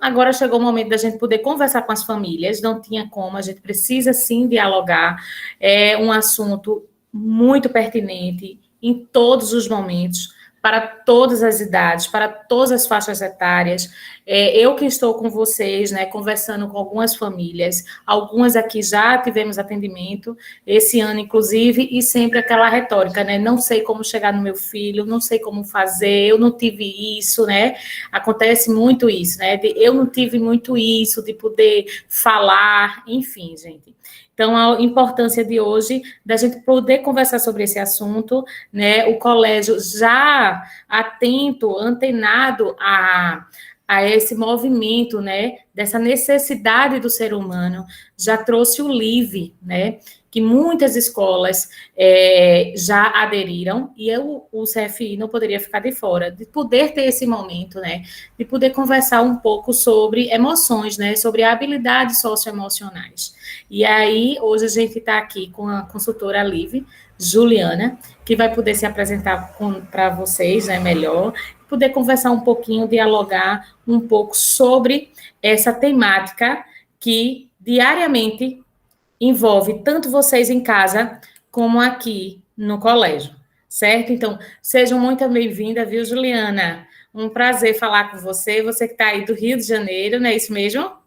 agora chegou o momento da gente poder conversar com as famílias, não tinha como, a gente precisa sim dialogar, é um assunto muito pertinente em todos os momentos, para todas as idades, para todas as faixas etárias. Eu que estou com vocês, né, conversando com algumas famílias, algumas aqui já tivemos atendimento, esse ano, inclusive, e sempre aquela retórica, né, não sei como chegar no meu filho, não sei como fazer, eu não tive isso, né, acontece muito isso, né, eu não tive muito isso, de poder falar, enfim, gente. Então, a importância de hoje da gente poder conversar sobre esse assunto, né? O colégio já atento, antenado a esse movimento, né? Dessa necessidade do ser humano, já trouxe o LIVE, né? Que muitas escolas já aderiram, e o CFI não poderia ficar de fora, de poder ter esse momento, né? De poder conversar um pouco sobre emoções, né? Sobre habilidades socioemocionais. E aí, hoje a gente está aqui com a consultora Live, Juliana, que vai poder se apresentar para vocês, né, melhor, poder conversar um pouquinho, dialogar um pouco sobre essa temática que diariamente envolve tanto vocês em casa como aqui no colégio, certo? Então, sejam muito bem-vindas, viu, Juliana? Um prazer falar com você, você que está aí do Rio de Janeiro, não é isso mesmo?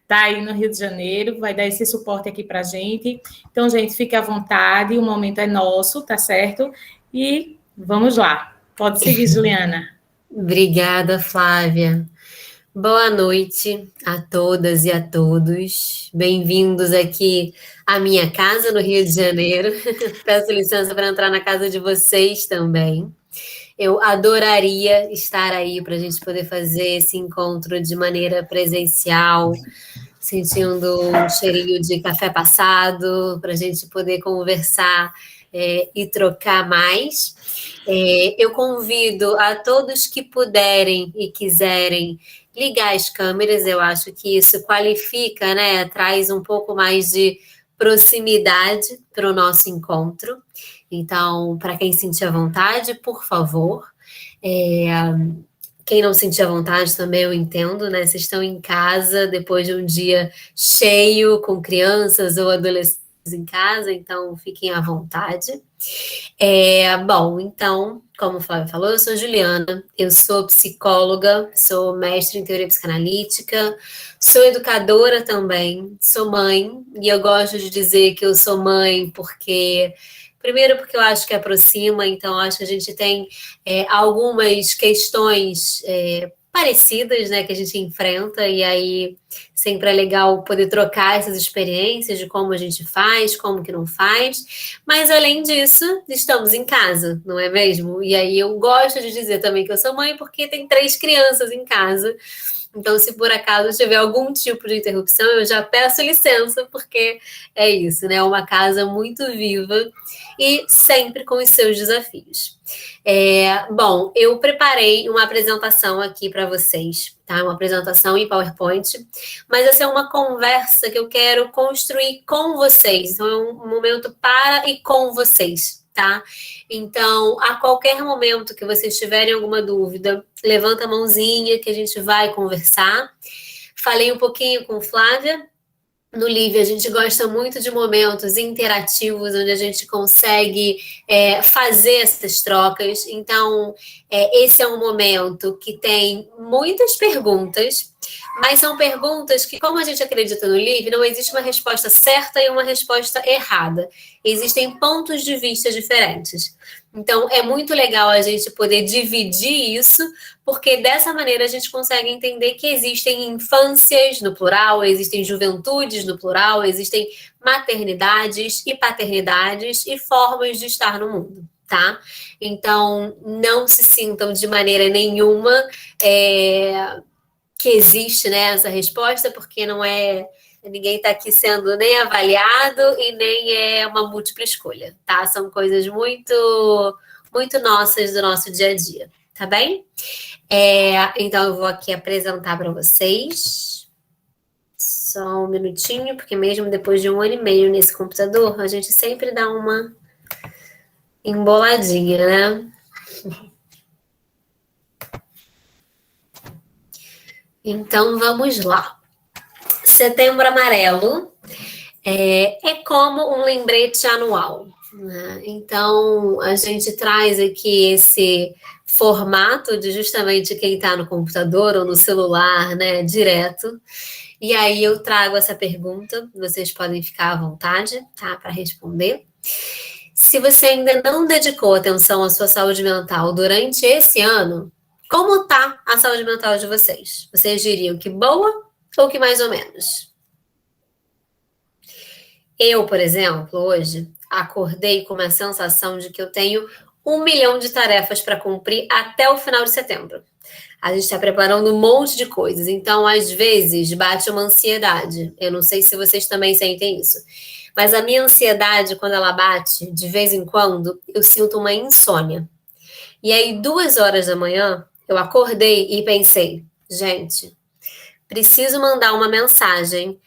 Está aí no Rio de Janeiro, vai dar esse suporte aqui para a gente. Então, gente, fique à vontade, o momento é nosso, tá certo? E vamos lá. Pode seguir, Juliana. Obrigada, Flávia. Boa noite a todas e a todos. Bem-vindos aqui à minha casa no Rio de Janeiro. Peço licença para entrar na casa de vocês também. Eu adoraria estar aí para a gente poder fazer esse encontro de maneira presencial, sentindo um cheirinho de café passado, para a gente poder conversar e trocar mais. Eu convido a todos que puderem e quiserem ligar as câmeras, eu acho que isso qualifica, né? Traz um pouco mais de proximidade para o nosso encontro. Então, para quem sentir à vontade, por favor. Quem não sentir à vontade também eu entendo, né? Vocês estão em casa depois de um dia cheio com crianças ou adolescentes em casa, então fiquem à vontade. Bom, então, como o Flávio falou, eu sou Juliana, eu sou psicóloga, sou mestre em teoria psicanalítica, sou educadora também, sou mãe, e eu gosto de dizer que eu sou mãe primeiro porque eu acho que aproxima, então acho que a gente tem algumas questões parecidas, né, que a gente enfrenta, e aí sempre é legal poder trocar essas experiências de como a gente faz, como que não faz, mas além disso, estamos em casa, não é mesmo? E aí eu gosto de dizer também que eu sou mãe porque tem 3 crianças em casa, então se por acaso tiver algum tipo de interrupção, eu já peço licença, porque é isso, né? É uma casa muito viva e sempre com os seus desafios. Bom, eu preparei uma apresentação aqui para vocês, tá? Uma apresentação em PowerPoint, mas essa é uma conversa que eu quero construir com vocês. Então, é um momento para e com vocês, tá? Então, a qualquer momento que vocês tiverem alguma dúvida, levanta a mãozinha que a gente vai conversar. Falei um pouquinho com Flávia. No Live, a gente gosta muito de momentos interativos, onde a gente consegue fazer essas trocas. Então, esse é um momento que tem muitas perguntas, mas são perguntas que, como a gente acredita no Live, não existe uma resposta certa e uma resposta errada. Existem pontos de vista diferentes. Então, é muito legal a gente poder dividir isso, porque dessa maneira a gente consegue entender que existem infâncias no plural, existem juventudes no plural, existem maternidades e paternidades e formas de estar no mundo, tá? Então, não se sintam de maneira nenhuma que existe, né, essa resposta, porque não é... Ninguém está aqui sendo nem avaliado e nem é uma múltipla escolha, tá? São coisas muito, muito nossas do nosso dia a dia, tá bem? Então, eu vou aqui apresentar para vocês. Só um minutinho, porque mesmo depois de 1 ano e meio nesse computador, a gente sempre dá uma emboladinha, né? Então, vamos lá. Setembro Amarelo é como um lembrete anual, né? Então, a gente traz aqui esse formato de justamente quem está no computador ou no celular, né, direto. E aí eu trago essa pergunta, vocês podem ficar à vontade, tá, para responder. Se você ainda não dedicou atenção à sua saúde mental durante esse ano, como tá a saúde mental de vocês? Vocês diriam que boa ou que mais ou menos? Eu, por exemplo, hoje acordei com uma sensação de que eu tenho 1 milhão de tarefas para cumprir até o final de setembro. A gente está preparando um monte de coisas, então às vezes bate uma ansiedade. Eu não sei se vocês também sentem isso, mas a minha ansiedade, quando ela bate, de vez em quando, eu sinto uma insônia. E aí, 2 horas da manhã, eu acordei e pensei, gente, preciso mandar uma mensagem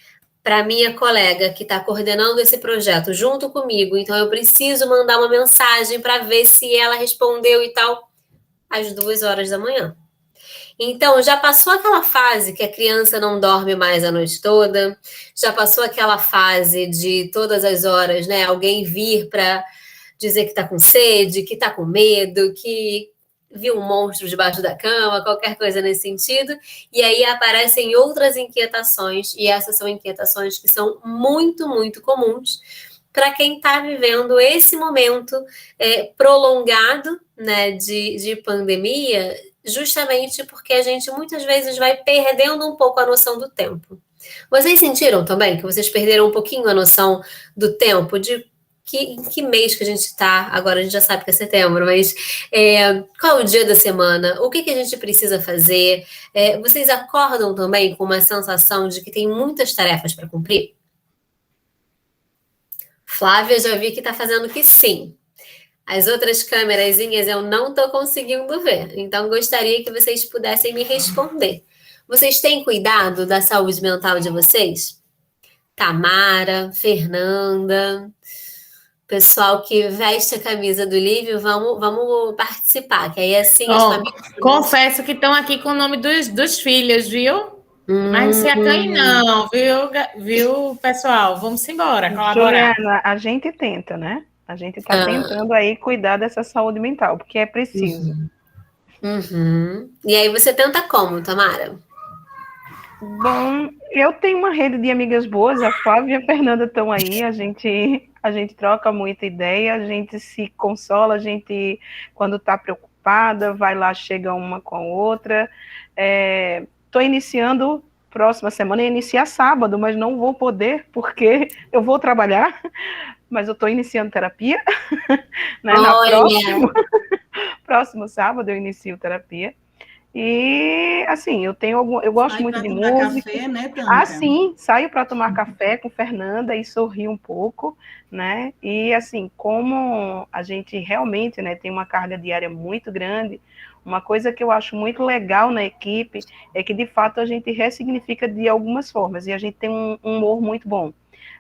para minha colega que está coordenando esse projeto junto comigo, então eu preciso mandar uma mensagem para ver se ela respondeu e tal, às 2 horas da manhã. Então, já passou aquela fase que a criança não dorme mais a noite toda, já passou aquela fase de todas as horas, né, alguém vir para dizer que está com sede, que está com medo, que viu um monstro debaixo da cama, qualquer coisa nesse sentido, e aí aparecem outras inquietações, e essas são inquietações que são muito, muito comuns para quem está vivendo esse momento prolongado, né, de pandemia, justamente porque a gente muitas vezes vai perdendo um pouco a noção do tempo. Vocês sentiram também que vocês perderam um pouquinho a noção do tempo, de em que mês que a gente está? Agora a gente já sabe que é setembro, mas qual é o dia da semana? O que a gente precisa fazer? Vocês acordam também com uma sensação de que tem muitas tarefas para cumprir? Flávia, já vi que está fazendo que sim. As outras câmerazinhas eu não estou conseguindo ver, então gostaria que vocês pudessem me responder. Vocês têm cuidado da saúde mental de vocês? Tamara, Fernanda, pessoal que veste a camisa do Lívio, vamos participar, que aí assim as famílias... Confesso que estão aqui com o nome dos filhos, viu? Mas não se acanhe não, viu, pessoal? Vamos embora, colaborar. Juliana, a gente tenta, né? A gente está tentando aí cuidar dessa saúde mental, porque é preciso. E aí você tenta como, Tamara? Bom, eu tenho uma rede de amigas boas, a Flávia e a Fernanda estão aí, a gente troca muita ideia, a gente se consola, a gente, quando está preocupada, vai lá, chega uma com a outra. Estou iniciando, próxima semana, ia iniciar sábado, mas não vou poder, porque eu vou trabalhar, mas eu estou iniciando terapia, né? Próximo sábado eu inicio terapia. E, assim, eu gosto muito de música. Café, né, Tânia? Sim, saio para tomar café com Fernanda e sorrir um pouco, né? E, assim, como a gente realmente, né, tem uma carga diária muito grande, uma coisa que eu acho muito legal na equipe é que, de fato, a gente ressignifica de algumas formas e a gente tem um humor muito bom.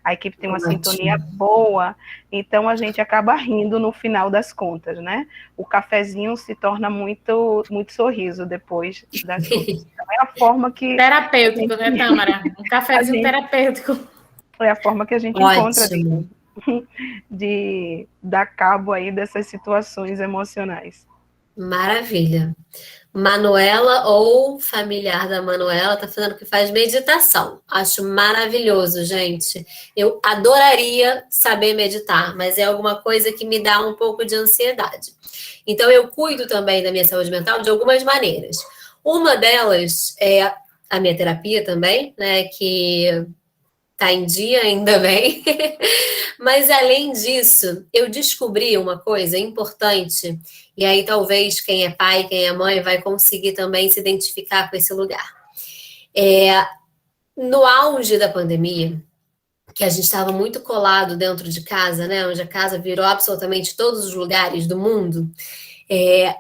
A equipe tem uma sintonia boa, então a gente acaba rindo no final das contas, né? O cafezinho se torna muito, muito sorriso depois das contas. Então, é a forma que... Terapêutico, né, Tâmara? Um cafezinho terapêutico. É a forma que a gente encontra de dar cabo aí dessas situações emocionais. Maravilha. Manuela ou familiar da Manuela está falando que faz meditação. Acho maravilhoso, gente. Eu adoraria saber meditar, mas é alguma coisa que me dá um pouco de ansiedade. Então, eu cuido também da minha saúde mental de algumas maneiras. Uma delas é a minha terapia também, né, que tá em dia, ainda bem. Mas, além disso, eu descobri uma coisa importante, e aí talvez quem é pai, quem é mãe, vai conseguir também se identificar com esse lugar. No auge da pandemia, que a gente estava muito colado dentro de casa, né, onde a casa virou absolutamente todos os lugares do mundo,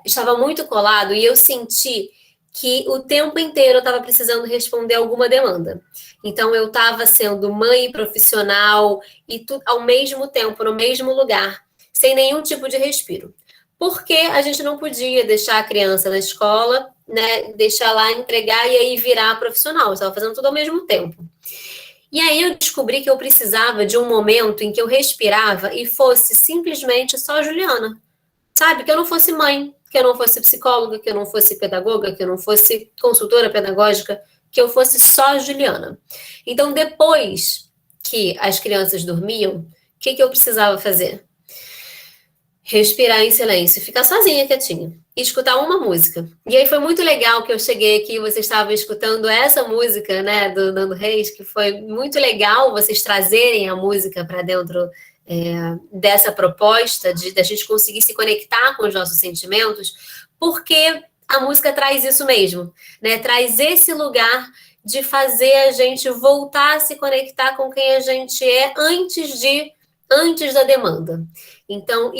estava muito colado e eu senti que o tempo inteiro eu estava precisando responder alguma demanda. Então, eu estava sendo mãe profissional e tudo ao mesmo tempo, no mesmo lugar, sem nenhum tipo de respiro. Porque a gente não podia deixar a criança na escola né, deixar lá, entregar e aí virar profissional. Eu estava fazendo tudo ao mesmo tempo. E aí eu descobri que eu precisava de um momento em que eu respirava e fosse simplesmente só Juliana. Sabe? Que eu não fosse mãe, que eu não fosse psicóloga, que eu não fosse pedagoga, que eu não fosse consultora pedagógica, que eu fosse só Juliana. Então, depois que as crianças dormiam, o que eu precisava fazer? Respirar em silêncio, ficar sozinha, quietinha, e escutar uma música. E aí foi muito legal que eu cheguei aqui e vocês estavam escutando essa música, né, do Nando Reis, que foi muito legal vocês trazerem a música para dentro dessa proposta da gente conseguir se conectar com os nossos sentimentos, porque a música traz isso mesmo, né? Traz esse lugar de fazer a gente voltar a se conectar com quem a gente é antes da demanda. Então,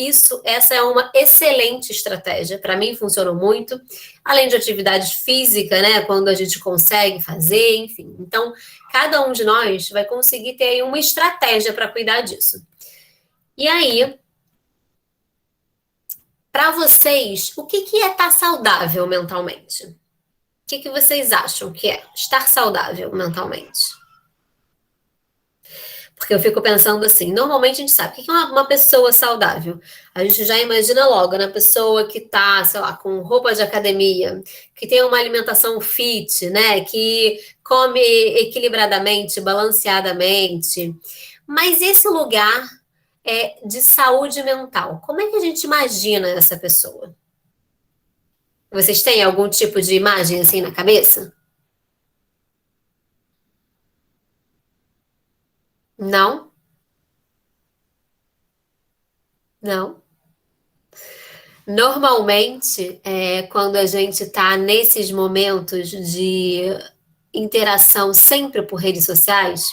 essa é uma excelente estratégia. Para mim, funcionou muito. Além de atividades físicas, né? Quando a gente consegue fazer, enfim. Então, cada um de nós vai conseguir ter aí uma estratégia para cuidar disso. E aí, para vocês, o que é estar saudável mentalmente? O que vocês acham que é estar saudável mentalmente? Porque eu fico pensando assim, normalmente a gente sabe o que é uma pessoa saudável. A gente já imagina logo, na pessoa que está, sei lá, com roupa de academia, que tem uma alimentação fit, né? Que come equilibradamente, balanceadamente. Mas esse lugar de saúde mental, como é que a gente imagina essa pessoa? Vocês têm algum tipo de imagem assim na cabeça? Não? Não? Normalmente, quando a gente está nesses momentos de interação sempre por redes sociais,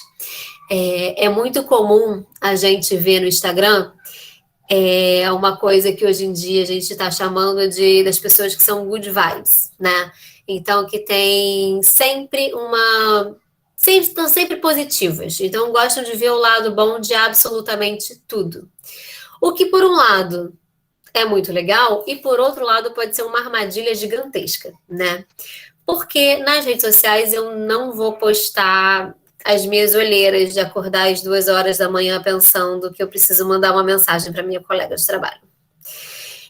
é muito comum a gente ver no Instagram uma coisa que hoje em dia a gente está chamando das pessoas que são good vibes, né? Então, que tem sempre estão sempre positivas. Então, gostam de ver o lado bom de absolutamente tudo. O que, por um lado, é muito legal e, por outro lado, pode ser uma armadilha gigantesca, né? Porque nas redes sociais eu não vou postar as minhas olheiras de acordar às 2 horas da manhã pensando que eu preciso mandar uma mensagem para minha colega de trabalho.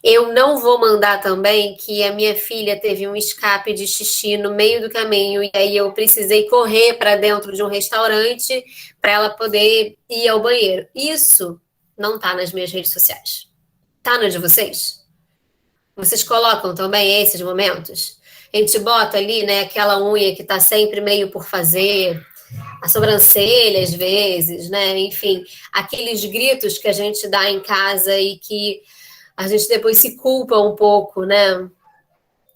Eu não vou mandar também que a minha filha teve um escape de xixi no meio do caminho e aí eu precisei correr para dentro de um restaurante para ela poder ir ao banheiro. Isso não está nas minhas redes sociais. Está nas de vocês? Vocês colocam também esses momentos? A gente bota ali, né, aquela unha que está sempre meio por fazer, a sobrancelha às vezes, né? Enfim, aqueles gritos que a gente dá em casa e que a gente depois se culpa um pouco, né?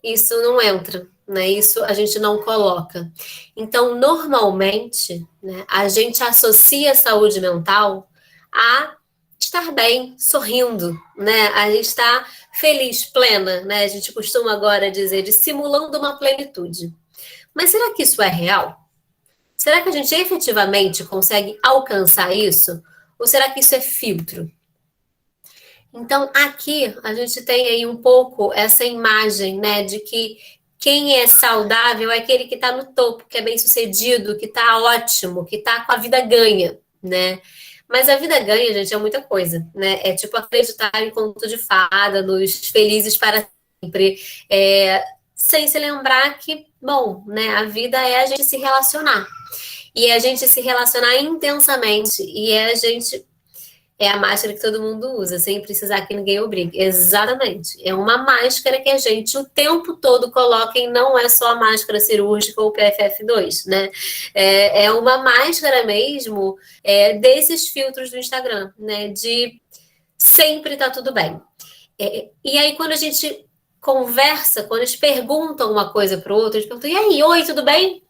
Isso não entra, né? Isso a gente não coloca. Então, normalmente, né, a gente associa a saúde mental a estar bem, sorrindo, né? A gente está feliz, plena, né? A gente costuma agora dizer de simulando uma plenitude. Mas será que isso é real? Será que a gente efetivamente consegue alcançar isso? Ou será que isso é filtro? Então, aqui a gente tem aí um pouco essa imagem, né, de que quem é saudável é aquele que está no topo, que é bem-sucedido, que está ótimo, que está com a vida ganha, né? Mas a vida ganha, gente, é muita coisa, né? É tipo acreditar em conto de fada, nos felizes para sempre, sem se lembrar que, bom, né, a vida é a gente se relacionar. E a gente se relacionar intensamente, e é a máscara que todo mundo usa, sem precisar que ninguém obrigue. Exatamente. É uma máscara que a gente o tempo todo coloca e não é só a máscara cirúrgica ou PFF2, né? É uma máscara mesmo desses filtros do Instagram, né? De sempre tá tudo bem. E aí, quando a gente conversa, quando eles perguntam uma coisa para o outro, eles perguntam, e aí, oi, tudo bem?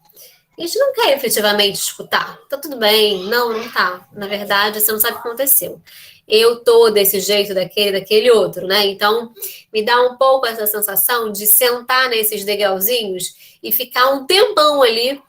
A gente não quer efetivamente escutar. Tá tudo bem. Não tá. Na verdade, você não sabe o que aconteceu. Eu tô desse jeito, daquele outro, né? Então, me dá um pouco essa sensação de sentar nesses degrauzinhos e ficar um tempão ali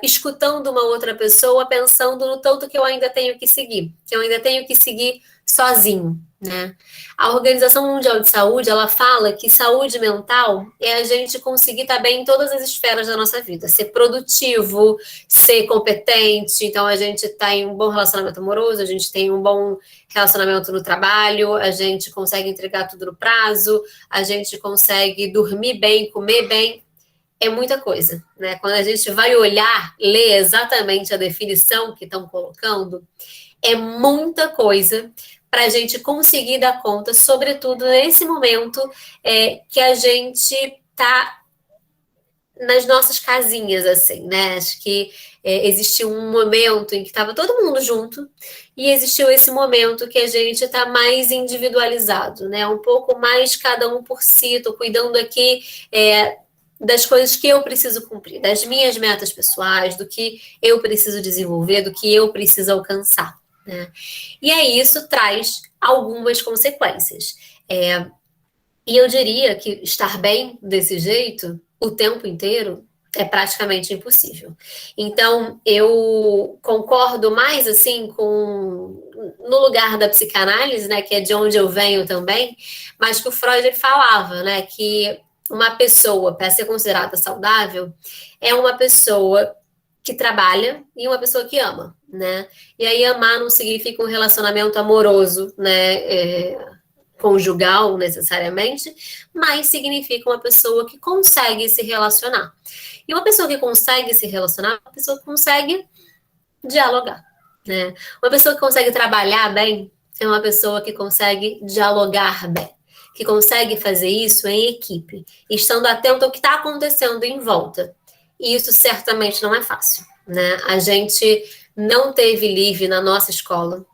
escutando uma outra pessoa, pensando no tanto que eu ainda tenho que seguir. Que eu ainda tenho que seguir sozinho, né? A Organização Mundial de Saúde, ela fala que saúde mental é a gente conseguir estar bem em todas as esferas da nossa vida, ser produtivo, ser competente, então a gente tem um bom relacionamento amoroso, a gente tem um bom relacionamento no trabalho, a gente consegue entregar tudo no prazo, a gente consegue dormir bem, comer bem, é muita coisa, né? Quando a gente vai olhar, ler exatamente a definição que estão colocando, é muita coisa para a gente conseguir dar conta, sobretudo nesse momento que a gente está nas nossas casinhas, assim, né? Acho que existiu um momento em que estava todo mundo junto e existiu esse momento que a gente está mais individualizado, né? Um pouco mais cada um por si, tô cuidando aqui das coisas que eu preciso cumprir, das minhas metas pessoais, do que eu preciso desenvolver, do que eu preciso alcançar, né? E aí isso traz algumas consequências. E eu diria que estar bem desse jeito o tempo inteiro é praticamente impossível. Então, eu concordo mais, assim, no lugar da psicanálise, né, que é de onde eu venho também, mas que o Freud ele falava, né, que uma pessoa, para ser considerada saudável, é uma pessoa que trabalha e uma pessoa que ama, né? E aí amar não significa um relacionamento amoroso, né, conjugal necessariamente, mas significa uma pessoa que consegue se relacionar. E uma pessoa que consegue se relacionar é uma pessoa que consegue dialogar, né? Uma pessoa que consegue trabalhar bem é uma pessoa que consegue dialogar bem, que consegue fazer isso em equipe, estando atento ao que está acontecendo em volta. E isso certamente não é fácil, né? A gente não teve livre na nossa escola.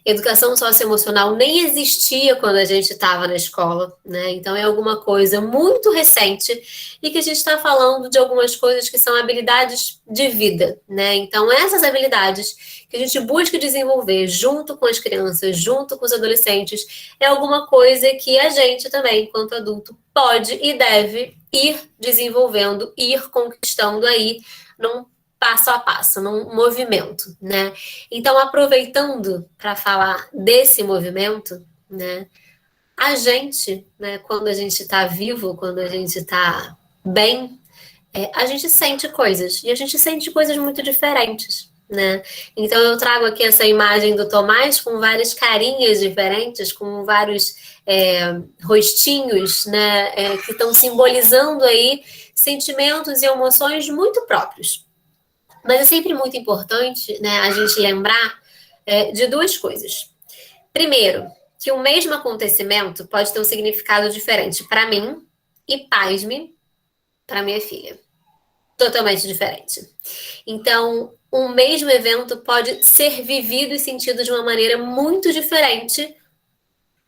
Educação socioemocional nem existia quando a gente estava na escola, né? Então é alguma coisa muito recente e que a gente está falando de algumas coisas que são habilidades de vida, né? Então essas habilidades que a gente busca desenvolver junto com as crianças, junto com os adolescentes, é alguma coisa que a gente também, enquanto adulto, pode e deve ir desenvolvendo, ir conquistando aí num passo a passo, num movimento, né? Então, aproveitando para falar desse movimento, né? A gente, né, quando a gente está vivo, quando a gente está bem, a gente sente coisas, e a gente sente coisas muito diferentes, né? Então, eu trago aqui essa imagem do Tomás com várias carinhas diferentes, com vários rostinhos, né, que estão simbolizando aí sentimentos e emoções muito próprios. Mas é sempre muito importante, né, a gente lembrar de duas coisas. Primeiro, que o mesmo acontecimento pode ter um significado diferente para mim e, pasme, para minha filha. Totalmente diferente. Então, o mesmo evento pode ser vivido e sentido de uma maneira muito diferente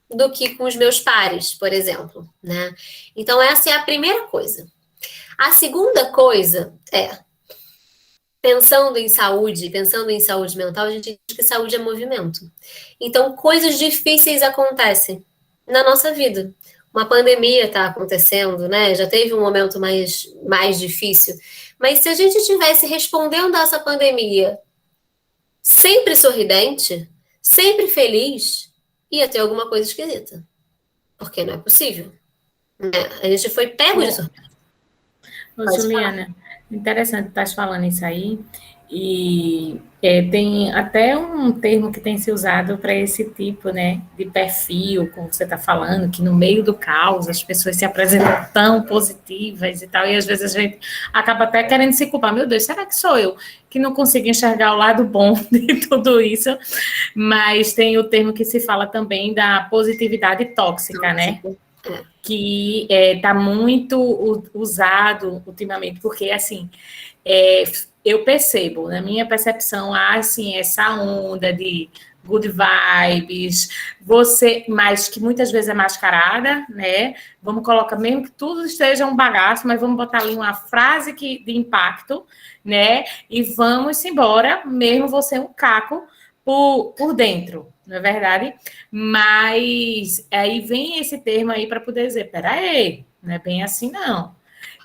do que com os meus pares, por exemplo, né? Então, essa é a primeira coisa. A segunda coisa pensando em saúde mental, a gente diz que saúde é movimento. Então, coisas difíceis acontecem na nossa vida. Uma pandemia está acontecendo, né? Já teve um momento mais difícil. Mas se a gente estivesse respondendo a essa pandemia sempre sorridente, sempre feliz, ia ter alguma coisa esquisita. Porque não é possível, né? A gente foi pego de surpresa. Juliana, interessante estar falando isso aí. E tem até um termo que tem se usado para esse tipo, né, de perfil, como você está falando, que no meio do caos as pessoas se apresentam tão positivas e tal, e às vezes a gente acaba até querendo se culpar. Meu Deus, será que sou eu que não consigo enxergar o lado bom de tudo isso? Mas tem o termo que se fala também da positividade tóxica, né? Que está muito usado ultimamente, porque, assim, eu percebo, na minha percepção, assim, essa onda de good vibes, mas que muitas vezes é mascarada, né? Vamos colocar, mesmo que tudo esteja um bagaço, mas vamos botar ali uma frase de impacto, né? E vamos embora, mesmo você um caco por dentro, não é verdade? Mas aí vem esse termo aí para poder dizer, peraí, não é bem assim não.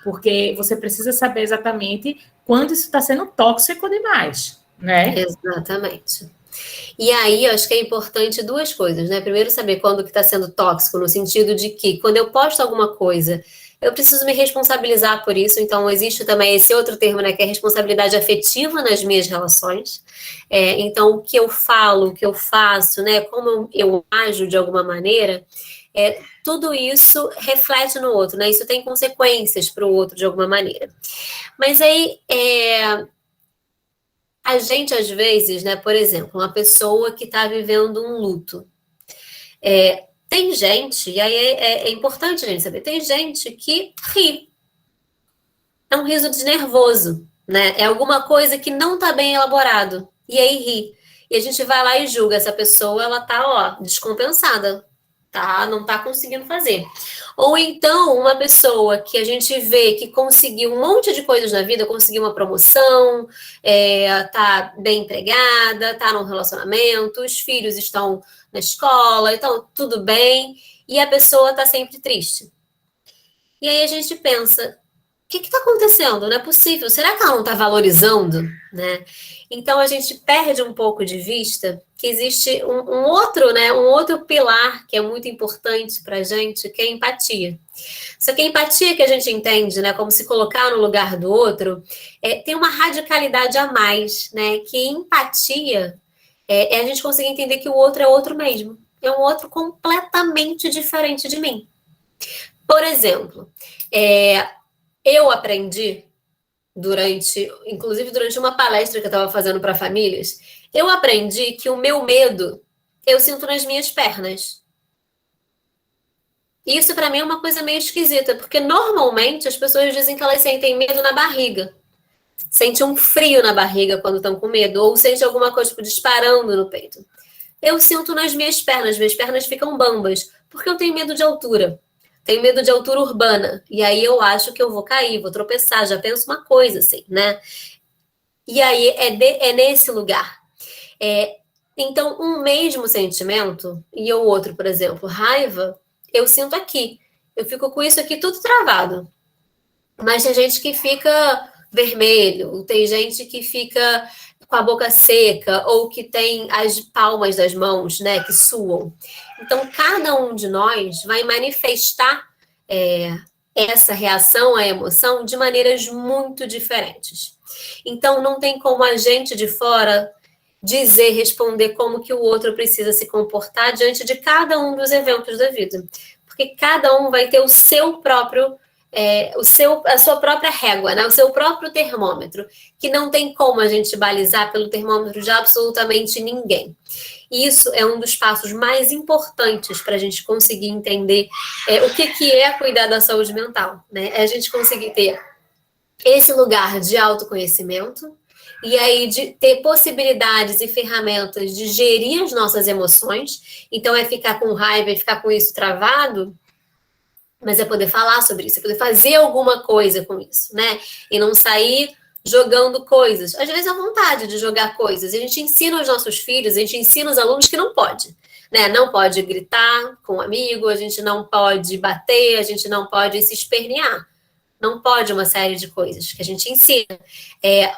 Porque você precisa saber exatamente quando isso está sendo tóxico demais, né? Exatamente. E aí, eu acho que é importante duas coisas, né? Primeiro, saber quando que está sendo tóxico, no sentido de que, quando eu posto alguma coisa, eu preciso me responsabilizar por isso. Então, existe também esse outro termo, né? Que é responsabilidade afetiva nas minhas relações. Então, o que eu falo, o que eu faço, né? Como eu ajo de alguma maneira, tudo isso reflete no outro, né? Isso tem consequências para o outro de alguma maneira. Mas aí, a gente, às vezes, né, por exemplo, uma pessoa que está vivendo um luto. Tem gente, e aí é importante a gente saber, tem gente que ri. É um riso de nervoso, né? É alguma coisa que não está bem elaborado. E aí ri. E a gente vai lá e julga essa pessoa, ela tá, ó, descompensada. Tá? Não tá conseguindo fazer. Ou então, uma pessoa que a gente vê que conseguiu um monte de coisas na vida, conseguiu uma promoção, tá bem empregada, tá num relacionamento, os filhos estão na escola, então tudo bem, e a pessoa tá sempre triste. E aí a gente pensa, o que está acontecendo? Não é possível. Será que ela não está valorizando, né? Então a gente perde um pouco de vista que existe um outro, né? Um outro pilar que é muito importante para a gente, que é a empatia. Só que a empatia que a gente entende, né? Como se colocar no lugar do outro, tem uma radicalidade a mais, né? Que empatia é a gente conseguir entender que o outro é outro mesmo. É um outro completamente diferente de mim. Por exemplo, eu aprendi inclusive durante uma palestra que eu estava fazendo para famílias, eu aprendi que o meu medo eu sinto nas minhas pernas. E isso para mim é uma coisa meio esquisita, porque normalmente as pessoas dizem que elas sentem medo na barriga. Sentem um frio na barriga quando estão com medo, ou sentem alguma coisa tipo, disparando no peito. Eu sinto nas minhas pernas ficam bambas, porque eu tenho medo de altura. Tenho medo de altura urbana. E aí eu acho que eu vou cair, vou tropeçar. Já penso uma coisa assim, né? E aí é nesse lugar. Então, um mesmo sentimento e o outro, por exemplo, raiva, eu sinto aqui. Eu fico com isso aqui tudo travado. Mas tem gente que fica vermelho, tem gente que fica com a boca seca, ou que tem as palmas das mãos, né, que suam. Então, cada um de nós vai manifestar essa reação à emoção de maneiras muito diferentes. Então, não tem como a gente de fora responder como que o outro precisa se comportar diante de cada um dos eventos da vida. Porque cada um vai ter o seu próprio a sua própria régua, né? O seu próprio termômetro, que não tem como a gente balizar pelo termômetro de absolutamente ninguém. E isso é um dos passos mais importantes para a gente conseguir entender o que é cuidar da saúde mental, né? É a gente conseguir ter esse lugar de autoconhecimento e aí de ter possibilidades e ferramentas de gerir as nossas emoções. Então, ficar com raiva e ficar com isso travado, mas é poder falar sobre isso, é poder fazer alguma coisa com isso, né? E não sair jogando coisas. Às vezes, a vontade de jogar coisas. A gente ensina os nossos filhos, a gente ensina os alunos que não pode, né? Não pode gritar com um amigo, a gente não pode bater, a gente não pode se espernear. Não pode uma série de coisas que a gente ensina.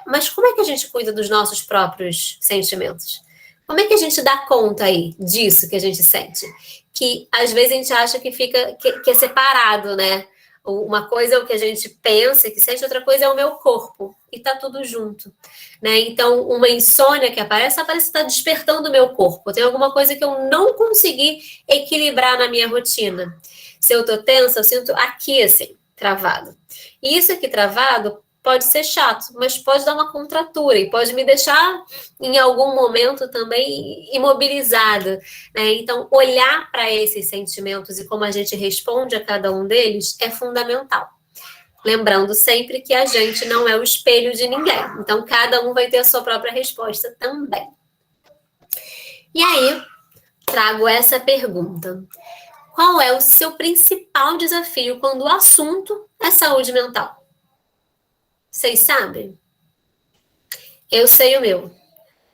Mas como é que a gente cuida dos nossos próprios sentimentos? Como é que a gente dá conta aí disso que a gente sente? Que às vezes a gente acha que é separado, né? Uma coisa é o que a gente pensa, que sente, outra coisa é o meu corpo. E tá tudo junto, né? Então, uma insônia que parece que está despertando o meu corpo. Tem alguma coisa que eu não consegui equilibrar na minha rotina. Se eu tô tensa, eu sinto aqui, assim, travado. E isso aqui travado pode ser chato, mas pode dar uma contratura e pode me deixar, em algum momento, também imobilizada, né? Então, olhar para esses sentimentos e como a gente responde a cada um deles é fundamental. Lembrando sempre que a gente não é o espelho de ninguém. Então, cada um vai ter a sua própria resposta também. E aí, trago essa pergunta. Qual é o seu principal desafio quando o assunto é saúde mental? Vocês sabem? Eu sei o meu.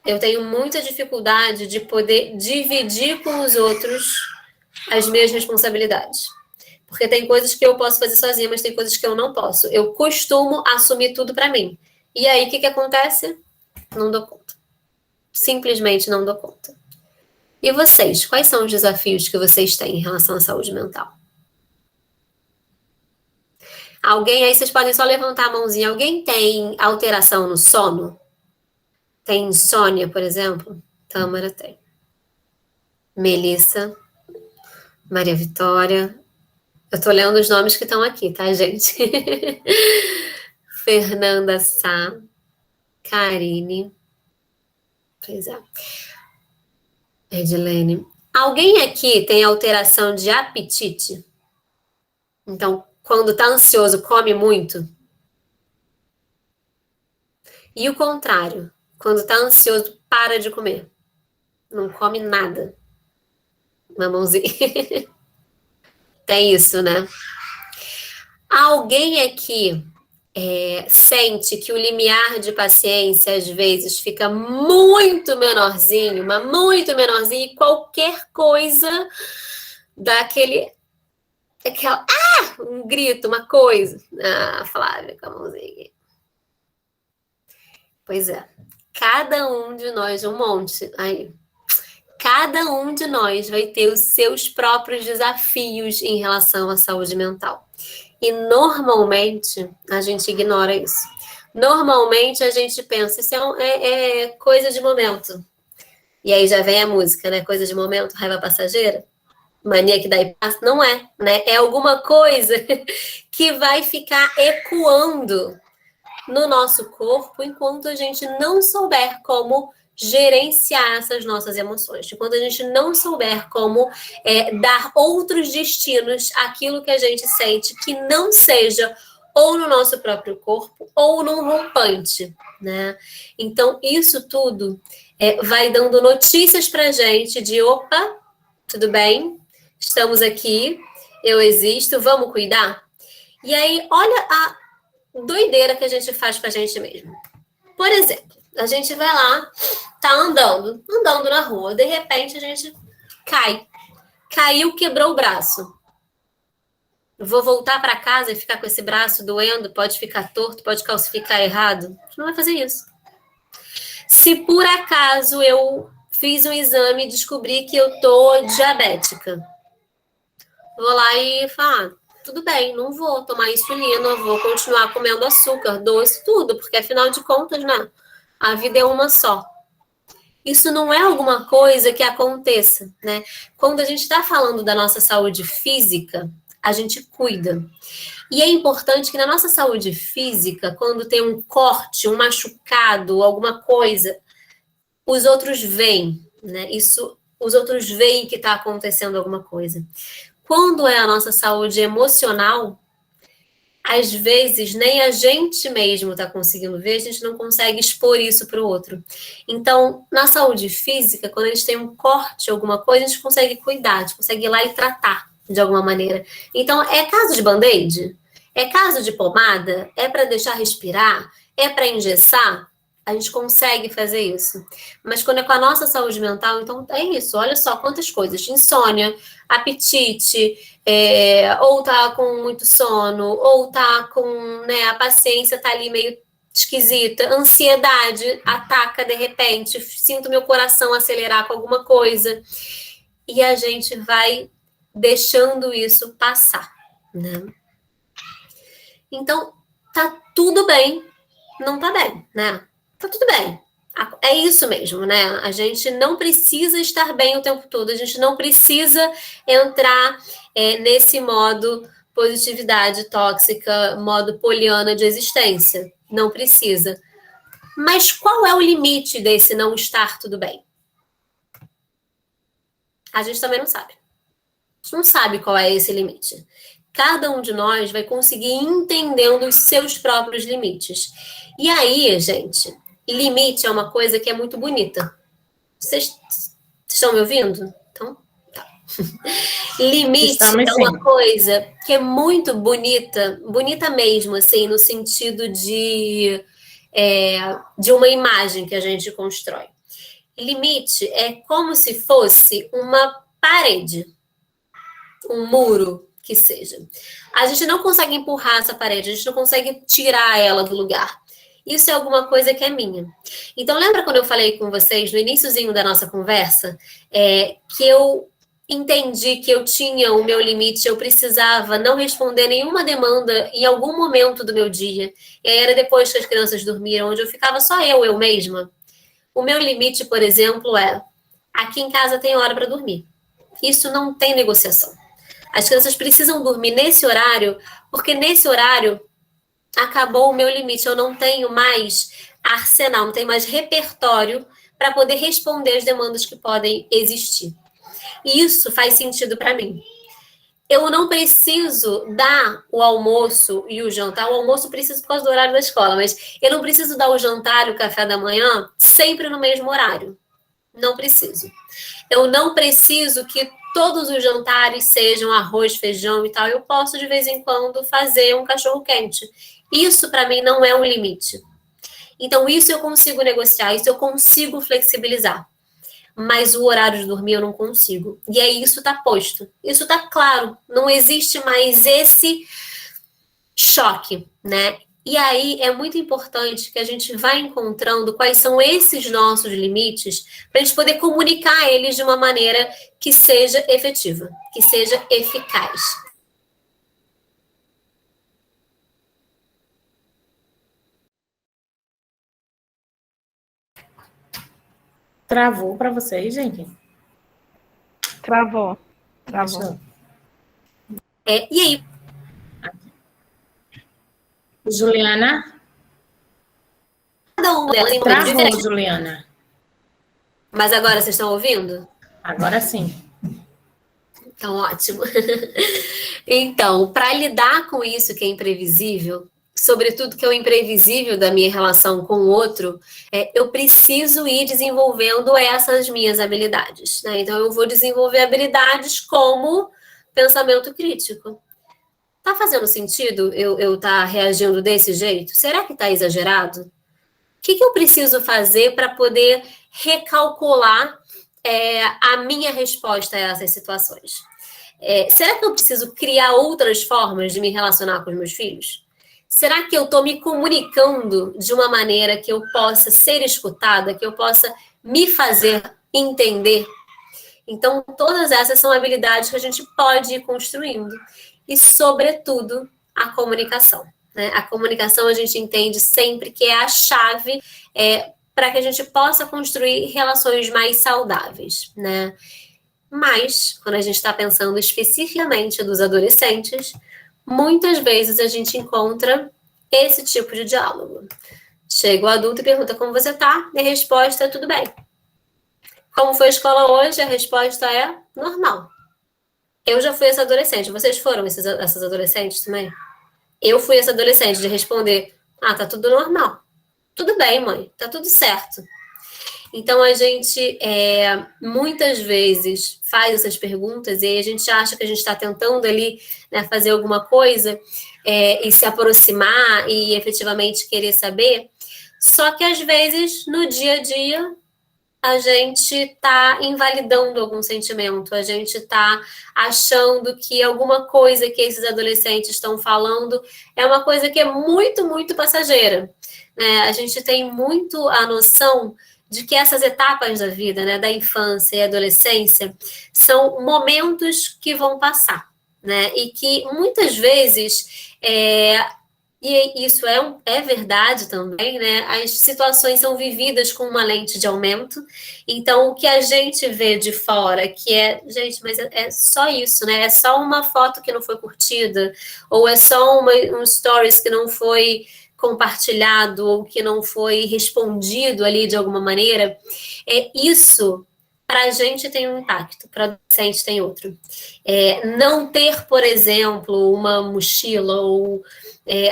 Eu tenho muita dificuldade de poder dividir com os outros as minhas responsabilidades. Porque tem coisas que eu posso fazer sozinha, mas tem coisas que eu não posso. Eu costumo assumir tudo para mim. E aí, o que acontece? Não dou conta. simplesmente não dou conta. E vocês, quais são os desafios que vocês têm em relação à saúde mental? Alguém, aí vocês podem só levantar a mãozinha. Alguém tem alteração no sono? Tem insônia, por exemplo? Tâmara tem. Melissa, Maria Vitória. Eu tô lendo os nomes que estão aqui, tá, gente? Fernanda Sá, Karine. Pois é. Edilene. Alguém aqui tem alteração de apetite? Então, quando tá ansioso, come muito? E o contrário, quando tá ansioso, para de comer. Não come nada. Uma mãozinha. Tem isso, né? Alguém aqui sente que o limiar de paciência, às vezes, fica muito menorzinho, mas muito menorzinho, e qualquer coisa dá um grito, uma coisa. Ah, Flávia, com a mãozinha. Pois é. Cada um de nós, um monte aí. Cada um de nós vai ter os seus próprios desafios em relação à saúde mental. E normalmente a gente ignora isso. Normalmente a gente pensa, isso é coisa de momento. E aí já vem a música, né? Coisa de momento, raiva passageira. Mania que dá e passa. Não é, né? É alguma coisa que vai ficar ecoando no nosso corpo enquanto a gente não souber como gerenciar essas nossas emoções. Enquanto a gente não souber como dar outros destinos àquilo que a gente sente que não seja ou no nosso próprio corpo ou num rompante, né? Então, isso tudo vai dando notícias pra gente de opa, tudo bem, estamos aqui, eu existo, vamos cuidar? E aí, olha a doideira que a gente faz com a gente mesmo. Por exemplo, a gente vai lá, tá andando na rua, de repente a gente caiu, quebrou o braço. Vou voltar para casa e ficar com esse braço doendo, pode ficar torto, pode calcificar errado. A gente não vai fazer isso. Se por acaso eu fiz um exame e descobri que eu tô diabética, vou lá e falar, tudo bem, não vou tomar insulina, vou continuar comendo açúcar, doce, tudo, porque afinal de contas, né, a vida é uma só. Isso não é alguma coisa que aconteça, né? Quando a gente está falando da nossa saúde física, a gente cuida. E é importante que na nossa saúde física, quando tem um corte, um machucado, alguma coisa, os outros veem, né? Os outros veem que está acontecendo alguma coisa. Quando é a nossa saúde emocional, às vezes nem a gente mesmo está conseguindo ver, a gente não consegue expor isso para o outro. Então, na saúde física, quando a gente tem um corte, alguma coisa, a gente consegue cuidar, a gente consegue ir lá e tratar de alguma maneira. Então, é caso de band-aid? É caso de pomada? É para deixar respirar? É para engessar? A gente consegue fazer isso. Mas quando é com a nossa saúde mental, então é isso. Olha só quantas coisas. Insônia, apetite, ou tá com muito sono, ou tá com, né, a paciência tá ali meio esquisita, ansiedade ataca de repente, sinto meu coração acelerar com alguma coisa. E a gente vai deixando isso passar, né? Então, tá tudo bem, não tá bem, né? Tá tudo bem. É isso mesmo, né? A gente não precisa estar bem o tempo todo, a gente não precisa entrar nesse modo positividade tóxica, modo poliana de existência. Não precisa. Mas qual é o limite desse não estar tudo bem? A gente também não sabe. A gente não sabe qual é esse limite. Cada um de nós vai conseguir ir entendendo os seus próprios limites. E aí, gente, limite é uma coisa que é muito bonita. Vocês estão me ouvindo? Então, tá. Limite é uma coisa que é muito bonita, bonita mesmo, assim, no sentido de uma imagem que a gente constrói. Limite é como se fosse uma parede, um muro, que seja. A gente não consegue empurrar essa parede, a gente não consegue tirar ela do lugar. isso é alguma coisa que é minha. Então, lembra quando eu falei com vocês no iniciozinho da nossa conversa, que eu entendi que eu tinha o meu limite, eu precisava não responder nenhuma demanda em algum momento do meu dia, e aí era depois que as crianças dormiram, onde eu ficava só eu mesma. O meu limite, por exemplo, aqui em casa tem hora para dormir. Isso não tem negociação. As crianças precisam dormir nesse horário, porque nesse horário acabou o meu limite. Eu não tenho mais arsenal, não tenho mais repertório para poder responder as demandas que podem existir. E isso faz sentido para mim. Eu não preciso dar o almoço e o jantar. O almoço preciso por causa do horário da escola, mas eu não preciso dar o jantar e o café da manhã sempre no mesmo horário. Não preciso. Eu não preciso que todos os jantares sejam arroz, feijão e tal. Eu posso, de vez em quando, fazer um cachorro-quente. Isso, para mim, não é um limite. Então, isso eu consigo negociar, isso eu consigo flexibilizar. Mas o horário de dormir eu não consigo. E aí isso está posto. Isso está claro. Não existe mais esse choque, né? E aí é muito importante que a gente vá encontrando quais são esses nossos limites para a gente poder comunicar eles de uma maneira que seja efetiva, que seja eficaz. Travou para vocês, gente? Travou. E aí? Juliana? Cada uma delas em um momento Travou, diferente. Juliana. Mas agora vocês estão ouvindo? Agora sim. Então, ótimo. Então, para lidar com isso que é imprevisível, sobretudo que é o imprevisível da minha relação com o outro, eu preciso ir desenvolvendo essas minhas habilidades, né? Então, eu vou desenvolver habilidades como pensamento crítico. Tá fazendo sentido eu estar reagindo desse jeito? Será que está exagerado? O que eu preciso fazer para poder recalcular a minha resposta a essas situações? Será que eu preciso criar outras formas de me relacionar com os meus filhos? Será que eu estou me comunicando de uma maneira que eu possa ser escutada, que eu possa me fazer entender? Então, todas essas são habilidades que a gente pode ir construindo. E, sobretudo, a comunicação. Né? A comunicação a gente entende sempre que é a chave para que a gente possa construir relações mais saudáveis, né? Mas, quando a gente está pensando especificamente dos adolescentes, muitas vezes a gente encontra esse tipo de diálogo. Chega o adulto e pergunta como você está, e a resposta é tudo bem. Como foi a escola hoje? A resposta é normal. Eu já fui essa adolescente. Vocês foram essas adolescentes também? Eu fui essa adolescente de responder, tá tudo normal. Tudo bem, mãe, tá tudo certo. Então, a gente muitas vezes faz essas perguntas e aí a gente acha que a gente está tentando ali, né, fazer alguma coisa e se aproximar e efetivamente querer saber. Só que, às vezes, no dia a dia, a gente está invalidando algum sentimento, a gente está achando que alguma coisa que esses adolescentes estão falando é uma coisa que é muito, muito passageira. Né? A gente tem muito a noção de que essas etapas da vida, né, da infância e adolescência, são momentos que vão passar, né? E que muitas vezes, e isso é verdade também, né? As situações são vividas com uma lente de aumento, então o que a gente vê de fora, que gente, mas é só isso, né? É só uma foto que não foi curtida, ou é só um stories que não foi compartilhado ou que não foi respondido ali de alguma maneira, isso para a gente tem um impacto, para o adolescente tem outro. Não ter, por exemplo, uma mochila ou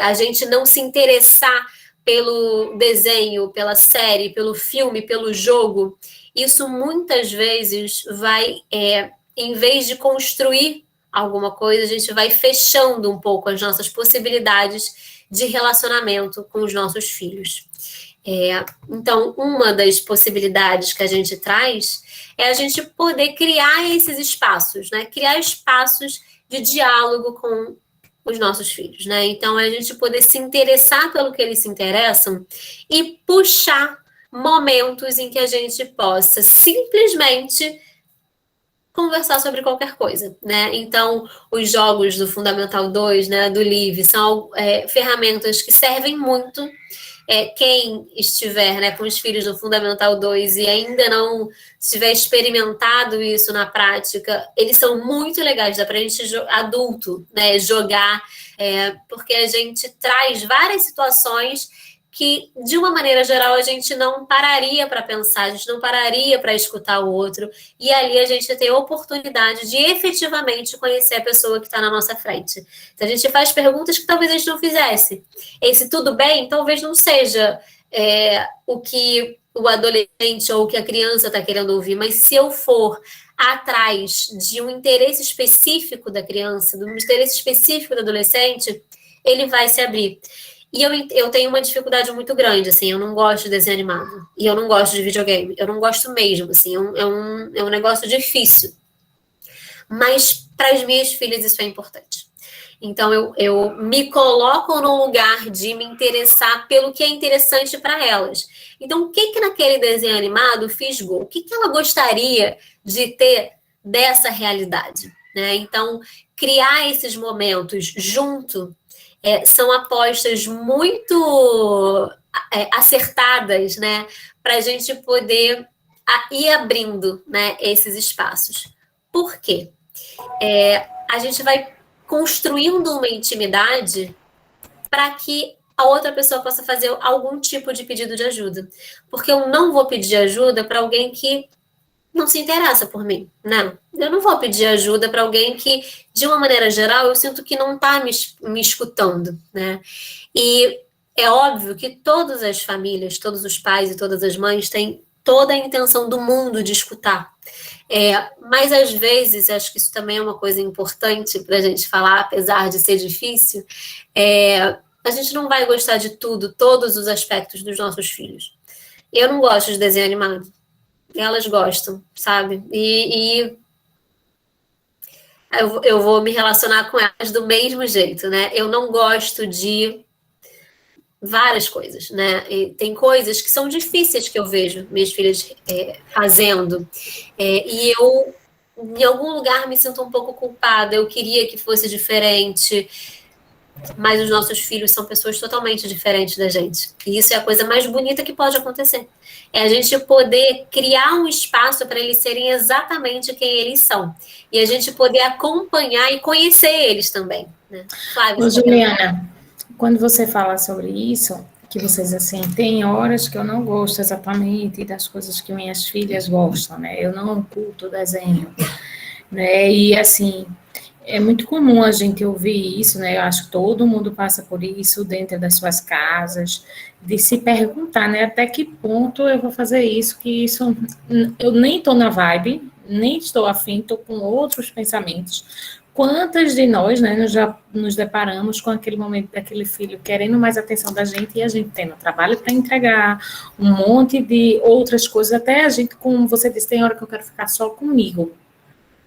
a gente não se interessar pelo desenho, pela série, pelo filme, pelo jogo, isso muitas vezes vai, em vez de construir alguma coisa, a gente vai fechando um pouco as nossas possibilidades de relacionamento com os nossos filhos. Então, uma das possibilidades que a gente traz é a gente poder criar esses espaços, né? Criar espaços de diálogo com os nossos filhos, né? Então, é a gente poder se interessar pelo que eles se interessam e puxar momentos em que a gente possa simplesmente conversar sobre qualquer coisa, né? Então, os jogos do Fundamental 2, né, do Live, são ferramentas que servem muito. Quem estiver, né, com os filhos do Fundamental 2 e ainda não tiver experimentado isso na prática, eles são muito legais, dá para a gente, adulto, né, jogar, porque a gente traz várias situações que, de uma maneira geral, a gente não pararia para pensar, a gente não pararia para escutar o outro, e ali a gente tem a oportunidade de efetivamente conhecer a pessoa que está na nossa frente. Então, a gente faz perguntas que talvez a gente não fizesse. Esse tudo bem, talvez não seja o que o adolescente ou o que a criança está querendo ouvir, mas se eu for atrás de um interesse específico da criança, de um interesse específico do adolescente, ele vai se abrir. E eu tenho uma dificuldade muito grande, assim, eu não gosto de desenho animado. E eu não gosto de videogame. Eu não gosto mesmo, assim, é um negócio difícil. Mas para as minhas filhas isso é importante. Então, eu me coloco no lugar de me interessar pelo que é interessante para elas. Então, o que naquele desenho animado fisgou? O que ela gostaria de ter dessa realidade? Né? Então, criar esses momentos junto são apostas muito acertadas, né? Para a gente poder ir abrindo, né, esses espaços. Por quê? A gente vai construindo uma intimidade para que a outra pessoa possa fazer algum tipo de pedido de ajuda. Porque eu não vou pedir ajuda para alguém que não se interessa por mim. Não. Eu não vou pedir ajuda para alguém que, de uma maneira geral, eu sinto que não está me escutando, né? E é óbvio que todas as famílias, todos os pais e todas as mães têm toda a intenção do mundo de escutar. Mas, às vezes, acho que isso também é uma coisa importante para a gente falar, apesar de ser difícil, a gente não vai gostar de tudo, todos os aspectos dos nossos filhos. Eu não gosto de desenho animado. Elas gostam, sabe? E eu vou me relacionar com elas do mesmo jeito, né? Eu não gosto de várias coisas, né? E tem coisas que são difíceis que eu vejo minhas filhas fazendo. E eu, em algum lugar, me sinto um pouco culpada. Eu queria que fosse diferente. Mas os nossos filhos são pessoas totalmente diferentes da gente. E isso é a coisa mais bonita que pode acontecer. É a gente poder criar um espaço para eles serem exatamente quem eles são. E a gente poder acompanhar e conhecer eles também. Né? Flávia, Juliana, quando você fala sobre isso, que vocês, assim, tem horas que eu não gosto exatamente das coisas que minhas filhas gostam, né? Eu não curto desenho, né? E, assim, é muito comum a gente ouvir isso, né? Eu acho que todo mundo passa por isso dentro das suas casas, de se perguntar, né? Até que ponto eu vou fazer isso, que isso... Eu nem estou na vibe, nem estou afim, estou com outros pensamentos. Quantas de nós, né, nós já nos deparamos com aquele momento daquele filho querendo mais atenção da gente e a gente tendo trabalho para entregar, um monte de outras coisas, até a gente, como você disse, tem hora que eu quero ficar só comigo,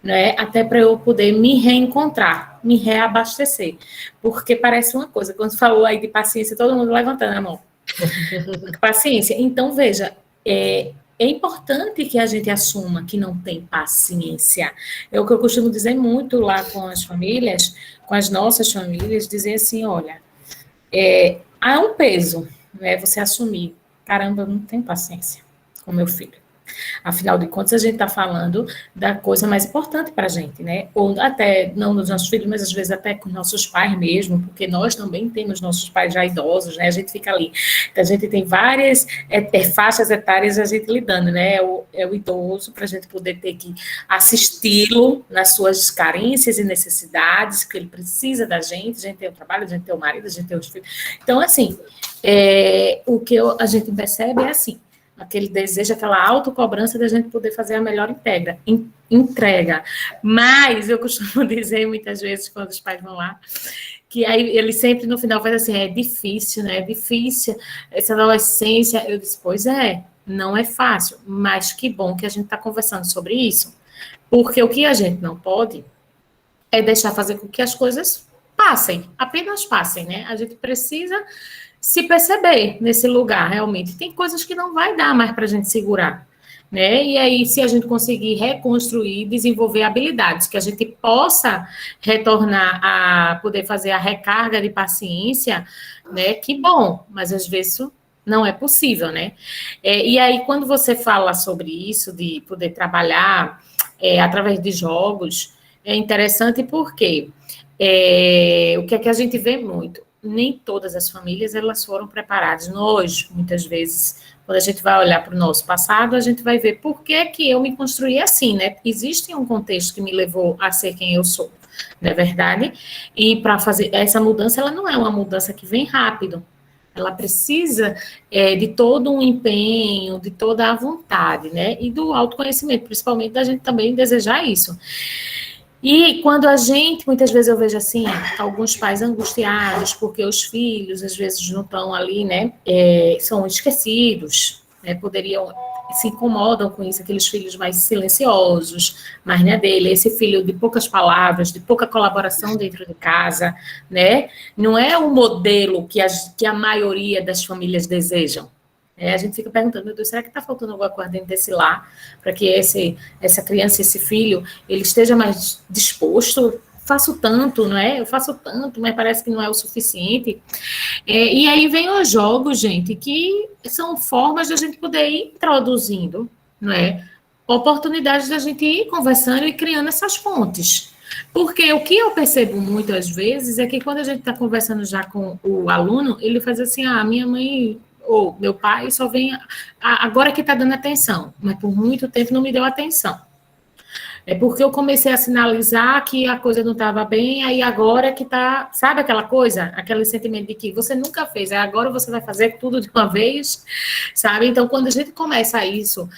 né? Até para eu poder me reencontrar, me reabastecer. Porque parece uma coisa, quando você falou aí de paciência, todo mundo levantando a mão. Paciência. Então, veja, é importante que a gente assuma que não tem paciência. É o que eu costumo dizer muito lá com as famílias, com as nossas famílias, dizer assim, olha, há um peso, né? Você assumir, caramba, eu não tenho paciência com meu filho. Afinal de contas, a gente está falando da coisa mais importante para a gente, né? Ou até, não dos nossos filhos, mas às vezes até com nossos pais mesmo, porque nós também temos nossos pais já idosos, né? A gente fica ali. Então, a gente tem várias faixas etárias a gente lidando, né? É o idoso, para a gente poder ter que assisti-lo nas suas carências e necessidades, que ele precisa da gente. A gente tem o trabalho, a gente tem o marido, a gente tem os filhos. Então, assim, o que a gente percebe é assim, aquele desejo, aquela autocobrança da gente poder fazer a melhor entrega. Mas eu costumo dizer muitas vezes, quando os pais vão lá, que aí ele sempre no final faz assim, é difícil, né? É difícil essa adolescência. Eu disse, pois não é fácil, mas que bom que a gente está conversando sobre isso, porque o que a gente não pode é deixar fazer com que as coisas apenas passem, né? A gente precisa se perceber nesse lugar, realmente. Tem coisas que não vai dar mais para a gente segurar, né? E aí, se a gente conseguir reconstruir, desenvolver habilidades, que a gente possa retornar a poder fazer a recarga de paciência, né? Que bom, mas às vezes isso não é possível, né? E aí, quando você fala sobre isso, de poder trabalhar através de jogos, é interessante porque o que é que a gente vê muito? Nem todas as famílias elas foram preparadas. Nós, muitas vezes, quando a gente vai olhar para o nosso passado, a gente vai ver por que que eu me construí assim, né? Existe um contexto que me levou a ser quem eu sou, não é verdade? E para fazer essa mudança, ela não é uma mudança que vem rápido. Ela precisa de todo um empenho, de toda a vontade, né? E do autoconhecimento, principalmente da gente também desejar isso. E quando a gente, muitas vezes eu vejo assim, alguns pais angustiados porque os filhos, às vezes, não estão ali, né, são esquecidos, né, se incomodam com isso, aqueles filhos mais silenciosos, mais na dele, esse filho de poucas palavras, de pouca colaboração dentro de casa, né, não é o modelo que a maioria das famílias desejam. A gente fica perguntando, meu Deus, será que está faltando alguma coisa dentro desse lar para que essa criança, esse filho, ele esteja mais disposto? Faço tanto, não é? Eu faço tanto, mas parece que não é o suficiente. E aí vem os jogos, gente, que são formas de a gente poder ir introduzindo, não é? Oportunidades da gente ir conversando e criando essas pontes. Porque o que eu percebo muitas vezes é que quando a gente está conversando já com o aluno, ele faz assim, minha mãe ou meu pai só vem agora que está dando atenção, mas por muito tempo não me deu atenção. É porque eu comecei a sinalizar que a coisa não estava bem, aí agora que está, sabe aquela coisa? Aquele sentimento de que você nunca fez, aí agora você vai fazer tudo de uma vez, sabe? Então, quando a gente começa isso,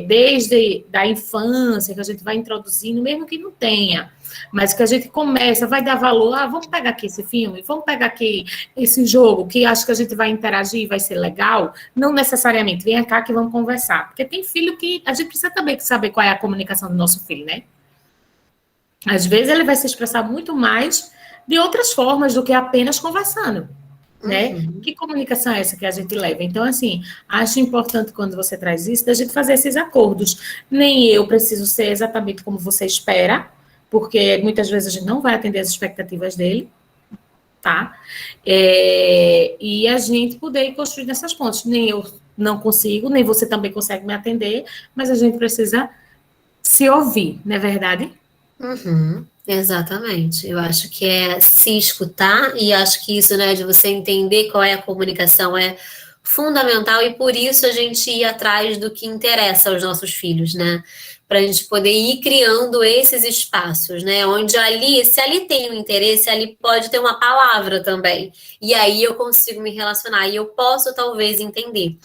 desde da infância, que a gente vai introduzindo, mesmo que não tenha, mas que a gente começa, vai dar valor, vamos pegar aqui esse filme, vamos pegar aqui esse jogo, que acho que a gente vai interagir, vai ser legal, não necessariamente, vem cá que vamos conversar, porque tem filho que a gente precisa também saber qual é a comunicação do nosso filho, né? Às vezes ele vai se expressar muito mais de outras formas do que apenas conversando, né? Que comunicação é essa que a gente leva? Então, assim, acho importante quando você traz isso, da gente fazer esses acordos. Nem eu preciso ser exatamente como você espera, porque muitas vezes a gente não vai atender as expectativas dele, tá? E a gente poder ir construindo essas pontes. Nem eu não consigo, nem você também consegue me atender, mas a gente precisa se ouvir, não é verdade? Exatamente. Eu acho que é se escutar, e acho que isso, né, de você entender qual é a comunicação é fundamental, e por isso a gente ir atrás do que interessa aos nossos filhos, né? Para a gente poder ir criando esses espaços, né? Onde se ali tem um interesse, ali pode ter uma palavra também. E aí eu consigo me relacionar, e eu posso talvez entender.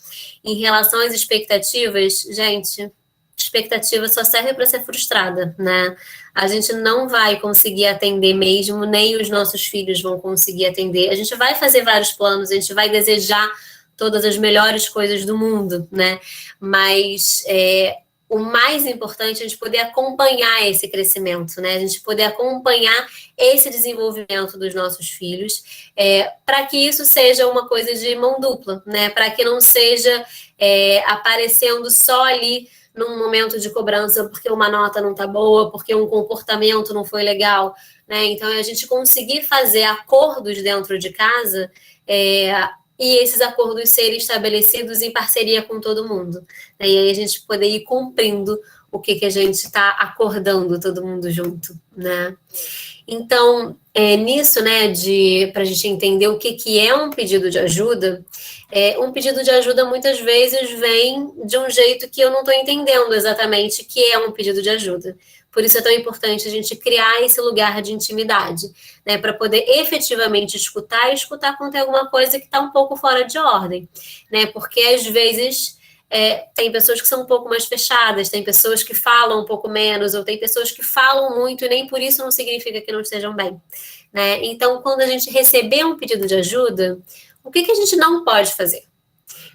Em relação às expectativas, gente, expectativa só serve para ser frustrada, né? A gente não vai conseguir atender mesmo, nem os nossos filhos vão conseguir atender. A gente vai fazer vários planos, a gente vai desejar todas as melhores coisas do mundo, né? Mas o mais importante é a gente poder acompanhar esse crescimento, né? A gente poder acompanhar esse desenvolvimento dos nossos filhos, para que isso seja uma coisa de mão dupla, né? Para que não seja aparecendo só ali num momento de cobrança porque uma nota não tá boa, porque um comportamento não foi legal, né? Então, a gente conseguir fazer acordos dentro de casa e esses acordos serem estabelecidos em parceria com todo mundo, né? E aí a gente poder ir cumprindo o que a gente está acordando todo mundo junto, né? Então, nisso, né, para a gente entender o que é um pedido de ajuda, um pedido de ajuda muitas vezes vem de um jeito que eu não estou entendendo exatamente que é um pedido de ajuda. Por isso é tão importante a gente criar esse lugar de intimidade, né, para poder efetivamente escutar e escutar quando tem alguma coisa que está um pouco fora de ordem, né, porque às vezes tem pessoas que são um pouco mais fechadas, tem pessoas que falam um pouco menos, ou tem pessoas que falam muito e nem por isso não significa que não estejam bem, né? Então, quando a gente receber um pedido de ajuda, o que a gente não pode fazer?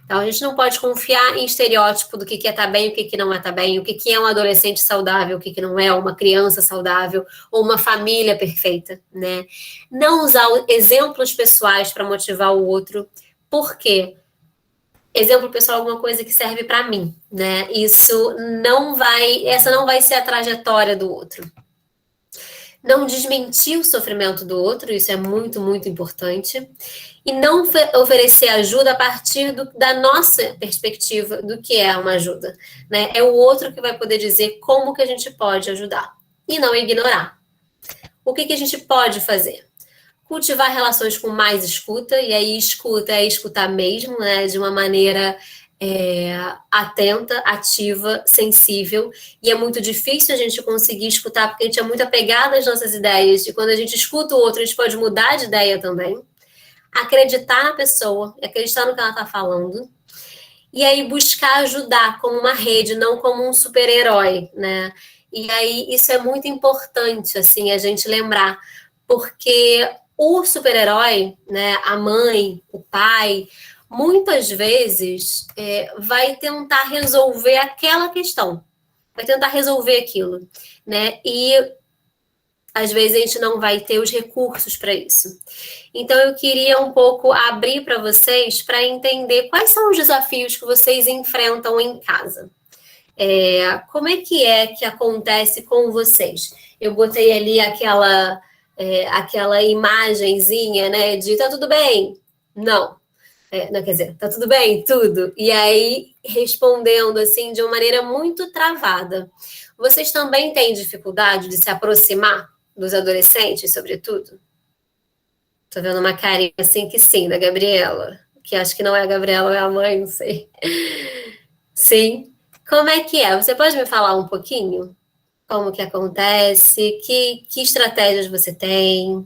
Então, a gente não pode confiar em estereótipo do que é estar bem, o que não é estar bem, o que é um adolescente saudável, o que não é, uma criança saudável, ou uma família perfeita, né? Não usar exemplos pessoais para motivar o outro. Por quê? Exemplo pessoal é alguma coisa que serve para mim, né? Essa não vai ser a trajetória do outro. Não desmentir o sofrimento do outro, isso é muito, muito importante. E não oferecer ajuda a partir da nossa perspectiva do que é uma ajuda, né? É o outro que vai poder dizer como que a gente pode ajudar. E não ignorar. O que a gente pode fazer? Cultivar relações com mais escuta, e aí escuta é escutar mesmo, né? De uma maneira atenta, ativa, sensível, e é muito difícil a gente conseguir escutar, porque a gente é muito apegado às nossas ideias, e quando a gente escuta o outro, a gente pode mudar de ideia também. Acreditar na pessoa, acreditar no que ela está falando, e aí buscar ajudar como uma rede, não como um super-herói, né? E aí isso é muito importante, assim, a gente lembrar, porque o super-herói, né, a mãe, o pai, muitas vezes vai tentar resolver aquela questão, vai tentar resolver aquilo, né? E às vezes a gente não vai ter os recursos para isso. Então eu queria um pouco abrir para vocês para entender quais são os desafios que vocês enfrentam em casa. Como é que acontece com vocês? Eu botei ali aquela imagenzinha, né, de tá tudo bem? Não. Não, quer dizer, tá tudo bem? Tudo. E aí, respondendo assim, de uma maneira muito travada. Vocês também têm dificuldade de se aproximar dos adolescentes, sobretudo? Tô vendo uma carinha assim que sim, da Gabriela. Que acho que não é a Gabriela, é a mãe, não sei. Sim. Como é que é? Você pode me falar um pouquinho? Como que acontece? Que estratégias você tem?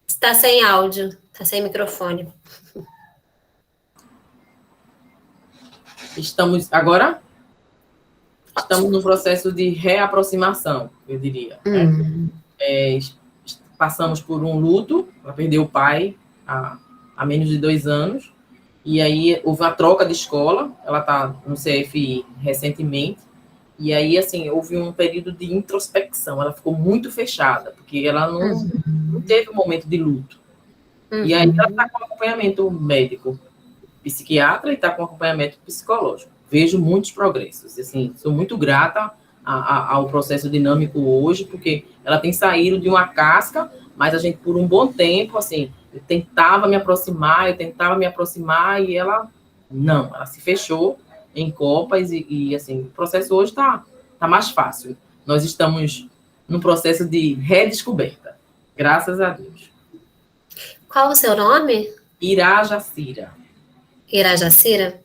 Está sem áudio, está sem microfone. Agora estamos no processo de reaproximação, eu diria. Né? Passamos por um luto, ela perdeu o pai há menos de 2 anos, e aí houve uma troca de escola, ela está no CFI recentemente, e aí, assim, houve um período de introspecção, ela ficou muito fechada, porque ela não teve um momento de luto. E aí ela está com acompanhamento médico, psiquiatra, e está com acompanhamento psicológico. Vejo muitos progressos, assim, sou muito grata ao processo dinâmico hoje, porque ela tem saído de uma casca, mas a gente, por um bom tempo, assim, eu tentava me aproximar, e ela se fechou em copas, e assim, o processo hoje está mais fácil. Nós estamos num processo de redescoberta, graças a Deus. Qual o seu nome? Irajacira. Irajacira?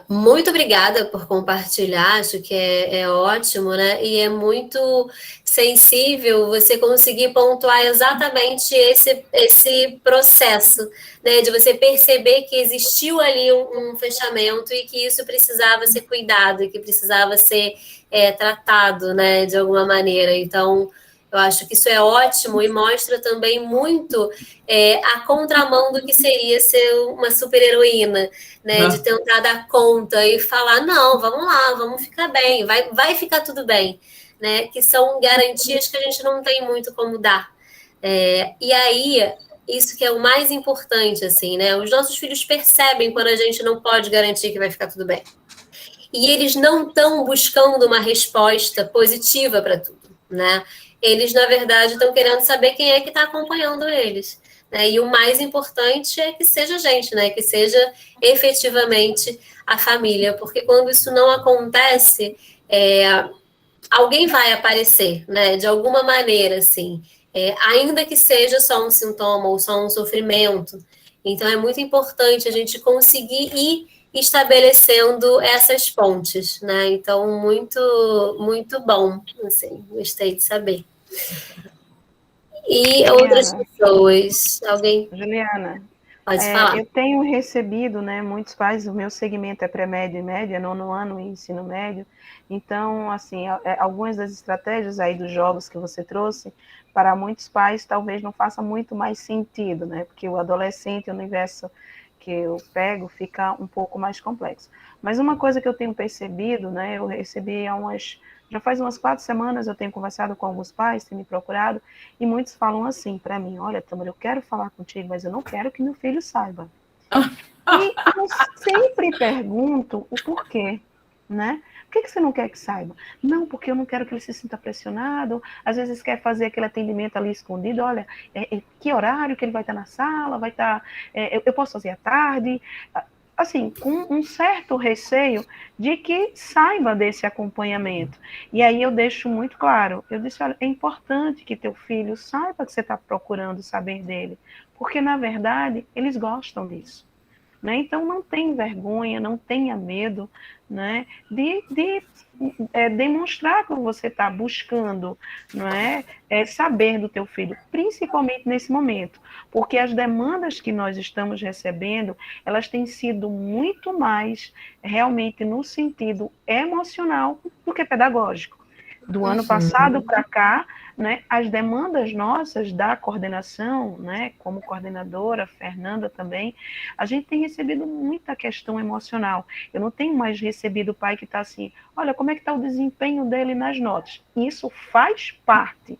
Muito obrigada por compartilhar, acho que é ótimo, né? E é muito sensível você conseguir pontuar exatamente esse processo, né? De você perceber que existiu ali um fechamento e que isso precisava ser cuidado e que precisava ser tratado, né? De alguma maneira. Então, eu acho que isso é ótimo e mostra também muito a contramão do que seria ser uma super-heroína, né? De tentar dar conta e falar, não, vamos lá, vamos ficar bem, vai ficar tudo bem, né? Que são garantias que a gente não tem muito como dar. E aí, isso que é o mais importante, assim, né? Os nossos filhos percebem quando a gente não pode garantir que vai ficar tudo bem. E eles não estão buscando uma resposta positiva para tudo, né? Eles, na verdade, estão querendo saber quem é que está acompanhando eles. Né? E o mais importante é que seja a gente, né? Que seja efetivamente a família, porque quando isso não acontece, alguém vai aparecer, né? De alguma maneira, assim, ainda que seja só um sintoma ou só um sofrimento. Então, é muito importante a gente conseguir ir estabelecendo essas pontes, né? Então, muito, muito bom, assim, gostei de saber. E Juliana, outras pessoas, alguém? Juliana, Pode falar. Eu tenho recebido, né, muitos pais, o meu segmento é pré-médio e média, nono ano e ensino médio, então, assim, algumas das estratégias aí dos jogos que você trouxe, para muitos pais talvez não faça muito mais sentido, né, porque o adolescente, o universo que eu pego, fica um pouco mais complexo. Mas uma coisa que eu tenho percebido, né, eu recebi já faz umas 4 semanas, eu tenho conversado com alguns pais, têm me procurado, e muitos falam assim para mim: olha, Tamara, eu quero falar contigo, mas eu não quero que meu filho saiba. E eu sempre pergunto o porquê, né? Por que você não quer que saiba? Não, porque eu não quero que ele se sinta pressionado. Às vezes quer fazer aquele atendimento ali escondido. Olha, que horário que ele vai estar na sala? Vai estar? Eu posso fazer à tarde? Assim, com um certo receio de que saiba desse acompanhamento. E aí eu deixo muito claro, eu disse, olha, é importante que teu filho saiba que você está procurando saber dele, porque, na verdade, eles gostam disso. Né? Então, não tenha vergonha, não tenha medo, né, de demonstrar que você está buscando, não é, saber do teu filho, principalmente nesse momento, porque as demandas que nós estamos recebendo, elas têm sido muito mais realmente no sentido emocional do que pedagógico. Do ano passado para cá, né, as demandas nossas da coordenação, né, como coordenadora, Fernanda também, a gente tem recebido muita questão emocional. Eu não tenho mais recebido o pai que está assim, olha, como é que está o desempenho dele nas notas? Isso faz parte,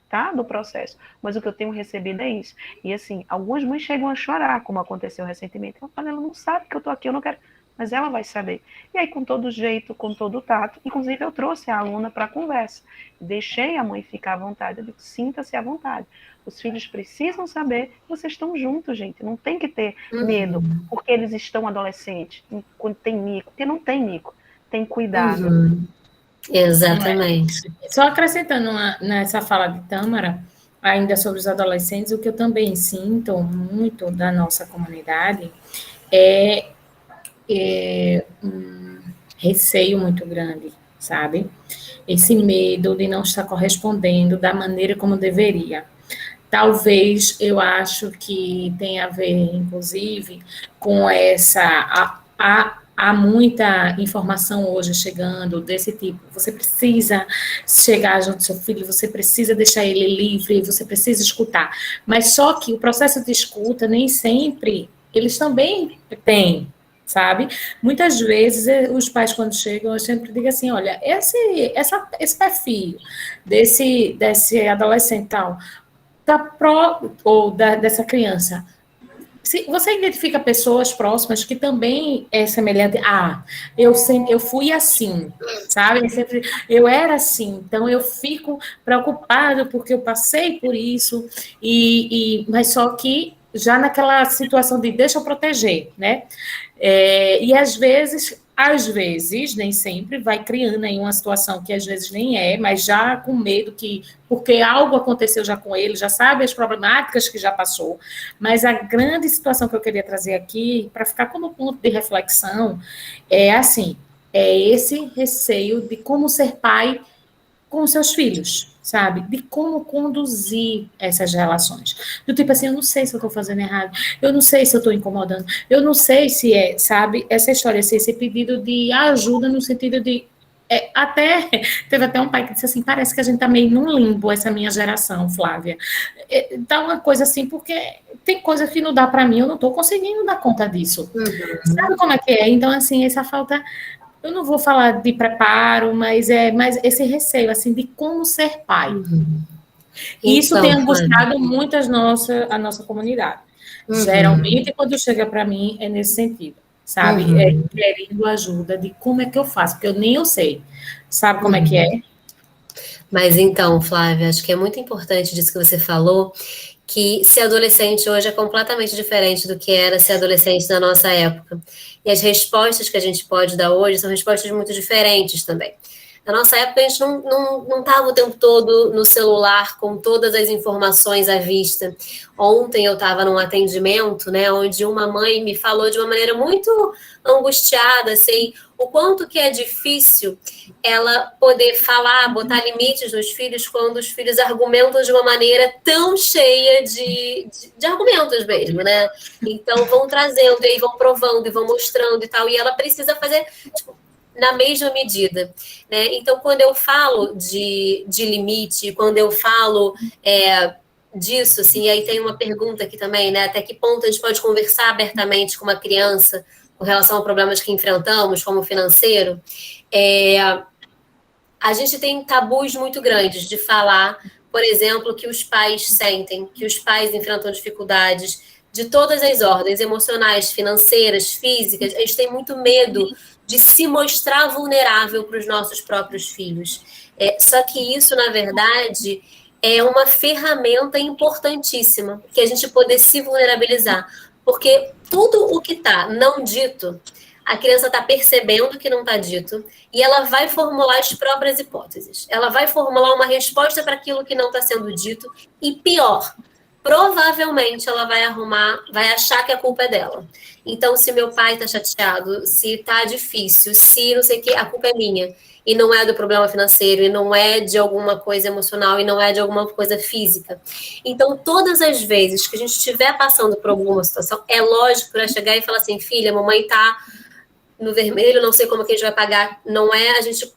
tá, do processo. Mas o que eu tenho recebido é isso. E assim, algumas mães chegam a chorar, como aconteceu recentemente. Ela não sabe que eu estou aqui, eu não quero... Mas ela vai saber. E aí, com todo jeito, com todo o tato, inclusive eu trouxe a aluna para a conversa. Deixei a mãe ficar à vontade. Eu digo, sinta-se à vontade. Os filhos precisam saber que vocês estão juntos, gente. Não tem que ter medo, porque eles estão adolescentes, quando tem mico. Porque não tem mico, tem cuidado. Exatamente. Só acrescentando nessa fala de Tâmara, ainda sobre os adolescentes, o que eu também sinto muito da nossa comunidade é um receio muito grande, sabe? Esse medo de não estar correspondendo da maneira como deveria. Talvez, eu acho que tem a ver, inclusive, com há muita informação hoje chegando desse tipo. Você precisa chegar junto ao seu filho, você precisa deixar ele livre, você precisa escutar. Mas só que o processo de escuta nem sempre eles também têm, sabe? Muitas vezes os pais, quando chegam, eu sempre digo assim: olha, esse perfil desse adolescente tal, dessa criança. Se você identifica pessoas próximas que também é semelhante, eu fui assim, sabe? Eu era assim, então eu fico preocupado porque eu passei por isso, mas só que já naquela situação de deixa eu proteger, né? E às vezes, nem sempre, vai criando aí uma situação que às vezes nem é, mas já com medo porque algo aconteceu já com ele, já sabe as problemáticas que já passou. Mas a grande situação que eu queria trazer aqui, para ficar como ponto de reflexão, é assim, é esse receio de como ser pai com os seus filhos, sabe? De como conduzir essas relações. Do tipo assim, eu não sei se eu estou fazendo errado, eu não sei se eu estou incomodando, eu não sei se sabe? Essa história, esse pedido de ajuda no sentido de teve até um pai que disse assim, parece que a gente está meio num limbo, essa minha geração, Flávia. Dá uma coisa assim, porque tem coisa que não dá para mim, eu não estou conseguindo dar conta disso. Sabe como é que é? Então, assim, essa falta... Eu não vou falar de preparo, mas esse receio, assim, de como ser pai. E isso tem angustiado muito a nossa comunidade. Geralmente, quando chega para mim, é nesse sentido, sabe? Querendo ajuda de como é que eu faço, porque eu nem eu sei. Sabe como é que é? Mas então, Flávia, acho que é muito importante disso que você falou, que ser adolescente hoje é completamente diferente do que era ser adolescente na nossa época. E as respostas que a gente pode dar hoje são respostas muito diferentes também. Na nossa época, a gente não estava o tempo todo no celular com todas as informações à vista. Ontem eu estava num atendimento, né, onde uma mãe me falou de uma maneira muito angustiada, assim, o quanto que é difícil ela poder falar, botar limites nos filhos quando os filhos argumentam de uma maneira tão cheia de argumentos mesmo, né? Então vão trazendo, e aí vão provando, e vão mostrando e tal, e ela precisa fazer, tipo, na mesma medida, né? Então, quando eu falo de limite, quando eu falo disso, assim, e aí tem uma pergunta aqui também, né? Até que ponto a gente pode conversar abertamente com uma criança com relação a problemas que enfrentamos, como o financeiro? A gente tem tabus muito grandes de falar, por exemplo, que os pais sentem, que os pais enfrentam dificuldades de todas as ordens, emocionais, financeiras, físicas. A gente tem muito medo de se mostrar vulnerável para os nossos próprios filhos. Só que isso, na verdade, é uma ferramenta importantíssima, que a gente poder se vulnerabilizar. Porque tudo o que está não dito, a criança está percebendo que não está dito, e ela vai formular as próprias hipóteses. Ela vai formular uma resposta para aquilo que não está sendo dito, e pior, provavelmente ela vai achar que a culpa é dela. Então, se meu pai está chateado, se está difícil, se não sei o que, a culpa é minha. E não é do problema financeiro, e não é de alguma coisa emocional, e não é de alguma coisa física. Então, todas as vezes que a gente estiver passando por alguma situação, é lógico para chegar e falar assim, filha, a mamãe está no vermelho, não sei como que a gente vai pagar. Não é a gente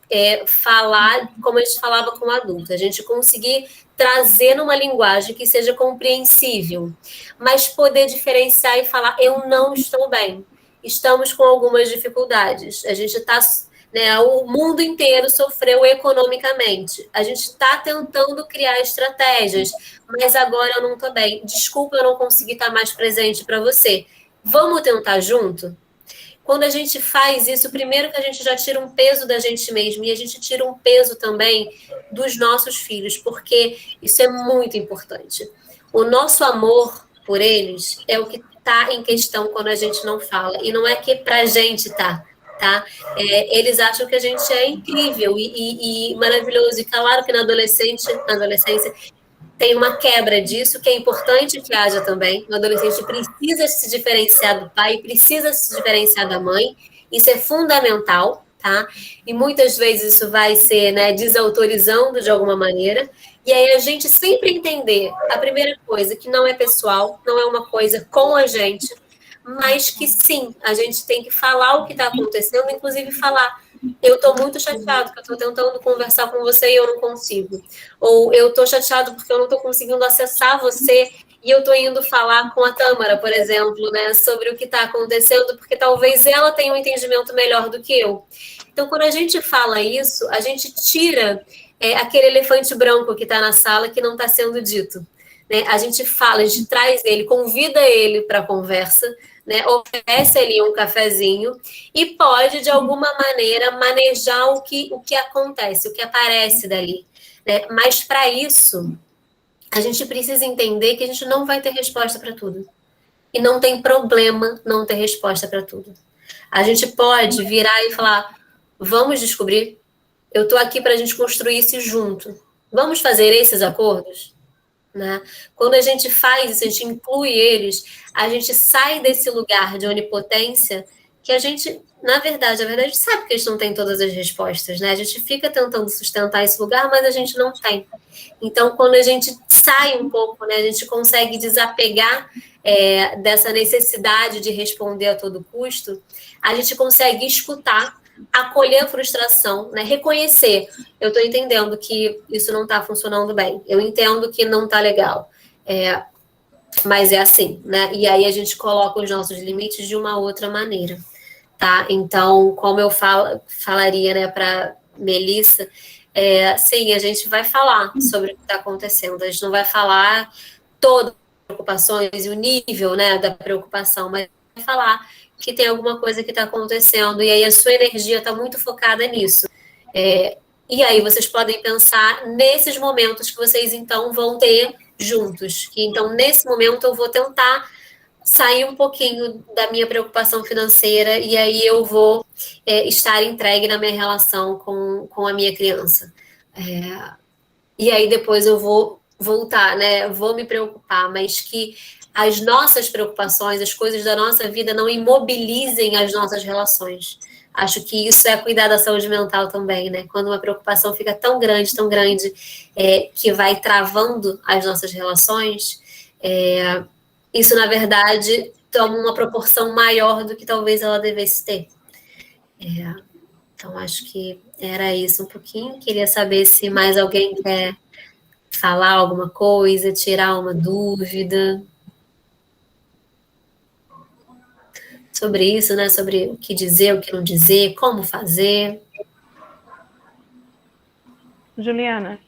falar como a gente falava com o adulto, a gente conseguir trazer numa linguagem que seja compreensível, mas poder diferenciar e falar, eu não estou bem, estamos com algumas dificuldades, a gente está, né, o mundo inteiro sofreu economicamente, a gente está tentando criar estratégias, mas agora eu não estou bem, desculpa, eu não consegui estar mais presente para você, vamos tentar junto? Quando a gente faz isso, primeiro que a gente já tira um peso da gente mesmo e a gente tira um peso também dos nossos filhos, porque isso é muito importante. O nosso amor por eles é o que está em questão quando a gente não fala. E não é que para a gente tá? Eles acham que a gente é incrível e maravilhoso. E claro que na adolescência, tem uma quebra disso, que é importante que haja também. O adolescente precisa se diferenciar do pai, precisa se diferenciar da mãe. Isso é fundamental, tá? E muitas vezes isso vai ser, né, desautorizando de alguma maneira. E aí a gente sempre entender, a primeira coisa, que não é pessoal, não é uma coisa com a gente, mas que sim, a gente tem que falar o que está acontecendo, inclusive falar, eu estou muito chateado, que eu estou tentando conversar com você e eu não consigo. Ou eu estou chateado porque eu não estou conseguindo acessar você e eu estou indo falar com a Tâmara, por exemplo, né, sobre o que está acontecendo, porque talvez ela tenha um entendimento melhor do que eu. Então, quando a gente fala isso, a gente tira aquele elefante branco que está na sala que não está sendo dito. Né? A gente fala, a gente traz ele, convida ele para a conversa, né, oferece ali um cafezinho e pode, de alguma maneira, manejar o que acontece, o que aparece dali. Né? Mas, para isso, a gente precisa entender que a gente não vai ter resposta para tudo. E não tem problema não ter resposta para tudo. A gente pode virar e falar, vamos descobrir, eu estou aqui para a gente construir isso junto. Vamos fazer esses acordos? Né? Quando a gente faz isso, a gente inclui eles, a gente sai desse lugar de onipotência que a gente, na verdade, sabe que eles não têm todas as respostas, né? A gente fica tentando sustentar esse lugar, mas a gente não tem. Então, quando a gente sai um pouco, né, a gente consegue desapegar dessa necessidade de responder a todo custo, a gente consegue escutar, acolher a frustração, né? Reconhecer, eu estou entendendo que isso não está funcionando bem, eu entendo que não está legal, mas é assim, né? E aí a gente coloca os nossos limites de uma outra maneira, tá? Então, como eu falaria, né, para Melissa, sim, a gente vai falar sobre o que está acontecendo, a gente não vai falar todas as preocupações e o nível, né, da preocupação, mas vai falar que tem alguma coisa que está acontecendo, e aí a sua energia está muito focada nisso. E aí vocês podem pensar nesses momentos que vocês, então, vão ter juntos. Que, então, nesse momento, eu vou tentar sair um pouquinho da minha preocupação financeira, e aí eu vou estar entregue na minha relação com a minha criança. E aí depois eu vou voltar, né? Vou me preocupar, mas que as nossas preocupações, as coisas da nossa vida não imobilizem as nossas relações. Acho que isso é cuidar da saúde mental também, né? Quando uma preocupação fica tão grande, que vai travando as nossas relações, isso, na verdade, toma uma proporção maior do que talvez ela devesse ter. Então, acho que era isso um pouquinho. Queria saber se mais alguém quer falar alguma coisa, tirar uma dúvida sobre isso, né? Sobre o que dizer, o que não dizer, como fazer. Juliana,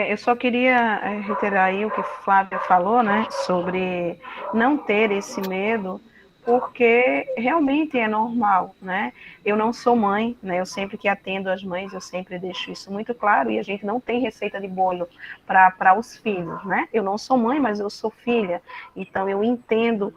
eu só queria reiterar aí o que Flávia falou, né, sobre não ter esse medo, porque realmente é normal, né? Eu não sou mãe, né? Eu sempre que atendo as mães, eu sempre deixo isso muito claro, e a gente não tem receita de bolo para os filhos, né? Eu não sou mãe, mas eu sou filha, então eu entendo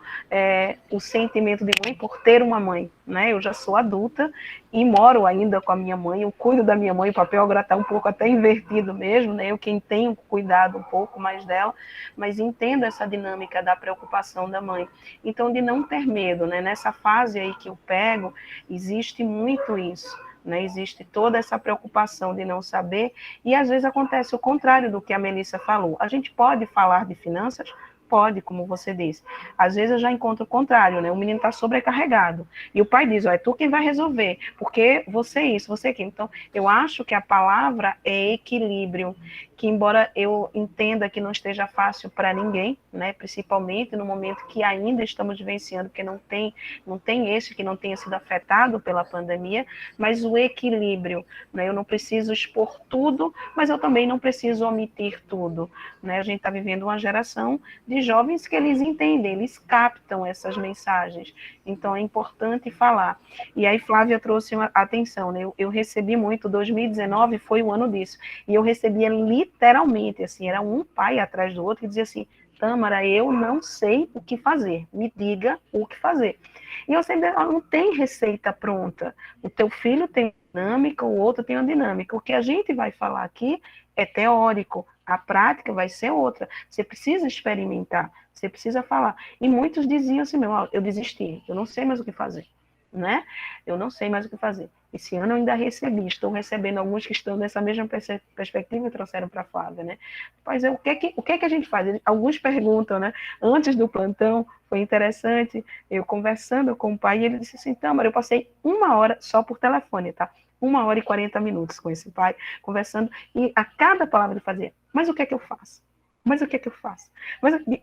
o sentimento de mãe por ter uma mãe, né? Eu já sou adulta e moro ainda com a minha mãe, eu cuido da minha mãe, o papel agora está um pouco até invertido mesmo, né? Eu quem tenho cuidado um pouco mais dela, mas entendo essa dinâmica da preocupação da mãe. Então, de não ter medo, né? Nessa fase aí que eu pego, existe muito isso, né? Existe toda essa preocupação de não saber, e às vezes acontece o contrário do que a Melissa falou. A gente pode falar de finanças? Pode, como você disse. Às vezes eu já encontro o contrário, né? O menino está sobrecarregado. E o pai diz, é tu quem vai resolver, porque você é isso, você é aquilo. Então, eu acho que a palavra é equilíbrio, que embora eu entenda que não esteja fácil para ninguém, né? Principalmente no momento que ainda estamos vivenciando, porque não tem esse que não tenha sido afetado pela pandemia, mas o equilíbrio, né? Eu não preciso expor tudo, mas eu também não preciso omitir tudo, né? A gente está vivendo uma geração de jovens que eles entendem, eles captam essas mensagens, então é importante falar. E aí Flávia trouxe uma atenção, né? Eu recebi muito, 2019 foi o ano disso, e eu recebia literalmente, assim, era um pai atrás do outro, que dizia assim, Tâmara, eu não sei o que fazer, me diga o que fazer. E eu sempre, não tem receita pronta, o teu filho tem dinâmica, o outro tem uma dinâmica, o que a gente vai falar aqui é teórico, a prática vai ser outra, você precisa experimentar, você precisa falar. E muitos diziam assim, eu desisti, eu não sei mais o que fazer, né? Eu não sei mais o que fazer. Esse ano eu ainda recebi, estou recebendo alguns que estão nessa mesma perspectiva e trouxeram para a Flávia, né? Mas o que a gente faz? Alguns perguntam, né? Antes do plantão, foi interessante, eu conversando com o pai, e ele disse assim, Tâmara, eu passei 1 hora só por telefone, tá? 1 hora e 40 minutos com esse pai, conversando, e a cada palavra ele fazia, mas o que é que eu faço? Mas o que é que eu faço?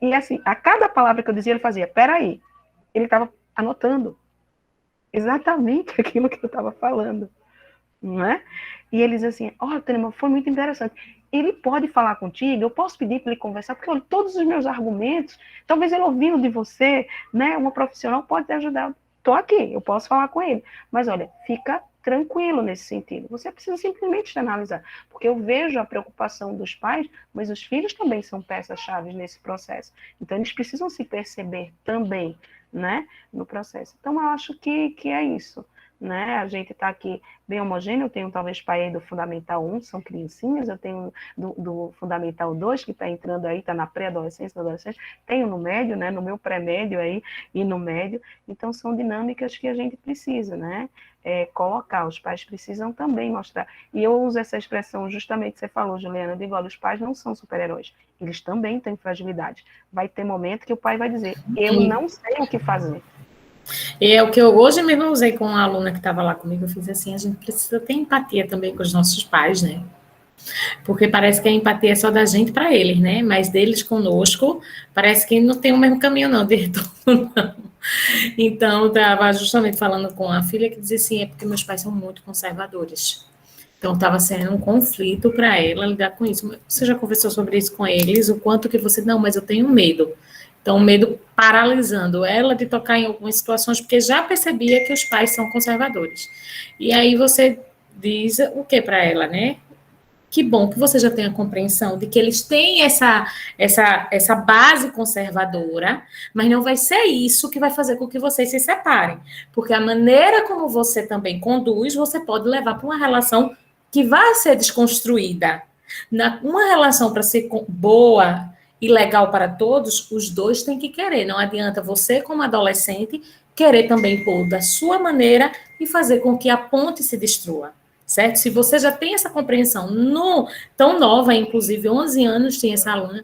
E assim, a cada palavra que eu dizia, ele fazia, peraí, ele estava anotando exatamente aquilo que eu estava falando, não é? E ele diz assim, Tâmara, foi muito interessante. Ele pode falar contigo, eu posso pedir para ele conversar, porque olha, todos os meus argumentos, talvez ele ouvindo de você, né, uma profissional pode te ajudar. Estou aqui, eu posso falar com ele. Mas olha, fica tranquilo nesse sentido. Você precisa simplesmente analisar, porque eu vejo a preocupação dos pais, mas os filhos também são peças-chave nesse processo. Então, eles precisam se perceber também, né, no processo. Então, eu acho que é isso, né? A gente está aqui bem homogêneo, eu tenho talvez pai aí do Fundamental 1, são criancinhas, eu tenho do Fundamental 2, que está entrando aí, está na pré-adolescência, na adolescência, tenho no médio, né, no meu pré-médio aí, e no médio, então são dinâmicas que a gente precisa, né, colocar, os pais precisam também mostrar, e eu uso essa expressão justamente que você falou, Juliana, eu digo, olha, os pais não são super-heróis, eles também têm fragilidade, vai ter momento que o pai vai dizer, eu não sei o que fazer. E é o que eu hoje mesmo usei com uma aluna que estava lá comigo, eu fiz assim, a gente precisa ter empatia também com os nossos pais, né? Porque parece que a empatia é só da gente para eles, né? Mas deles conosco, parece que não tem o mesmo caminho não, diretor, não. Então, estava justamente falando com a filha que dizia assim, é porque meus pais são muito conservadores. Então, estava sendo um conflito para ela lidar com isso. Você já conversou sobre isso com eles? O quanto que você... Não, mas eu tenho medo. Então, o medo paralisando ela de tocar em algumas situações, porque já percebia que os pais são conservadores. E aí você diz o que para ela, né? Que bom que você já tem a compreensão de que eles têm essa base conservadora, mas não vai ser isso que vai fazer com que vocês se separem. Porque a maneira como você também conduz, você pode levar para uma relação que vai ser desconstruída. Uma relação para ser boa e legal para todos, os dois têm que querer. Não adianta você, como adolescente, querer também pôr da sua maneira e fazer com que a ponte se destrua, certo? Se você já tem essa compreensão, tão nova, inclusive 11 anos tinha essa aluna,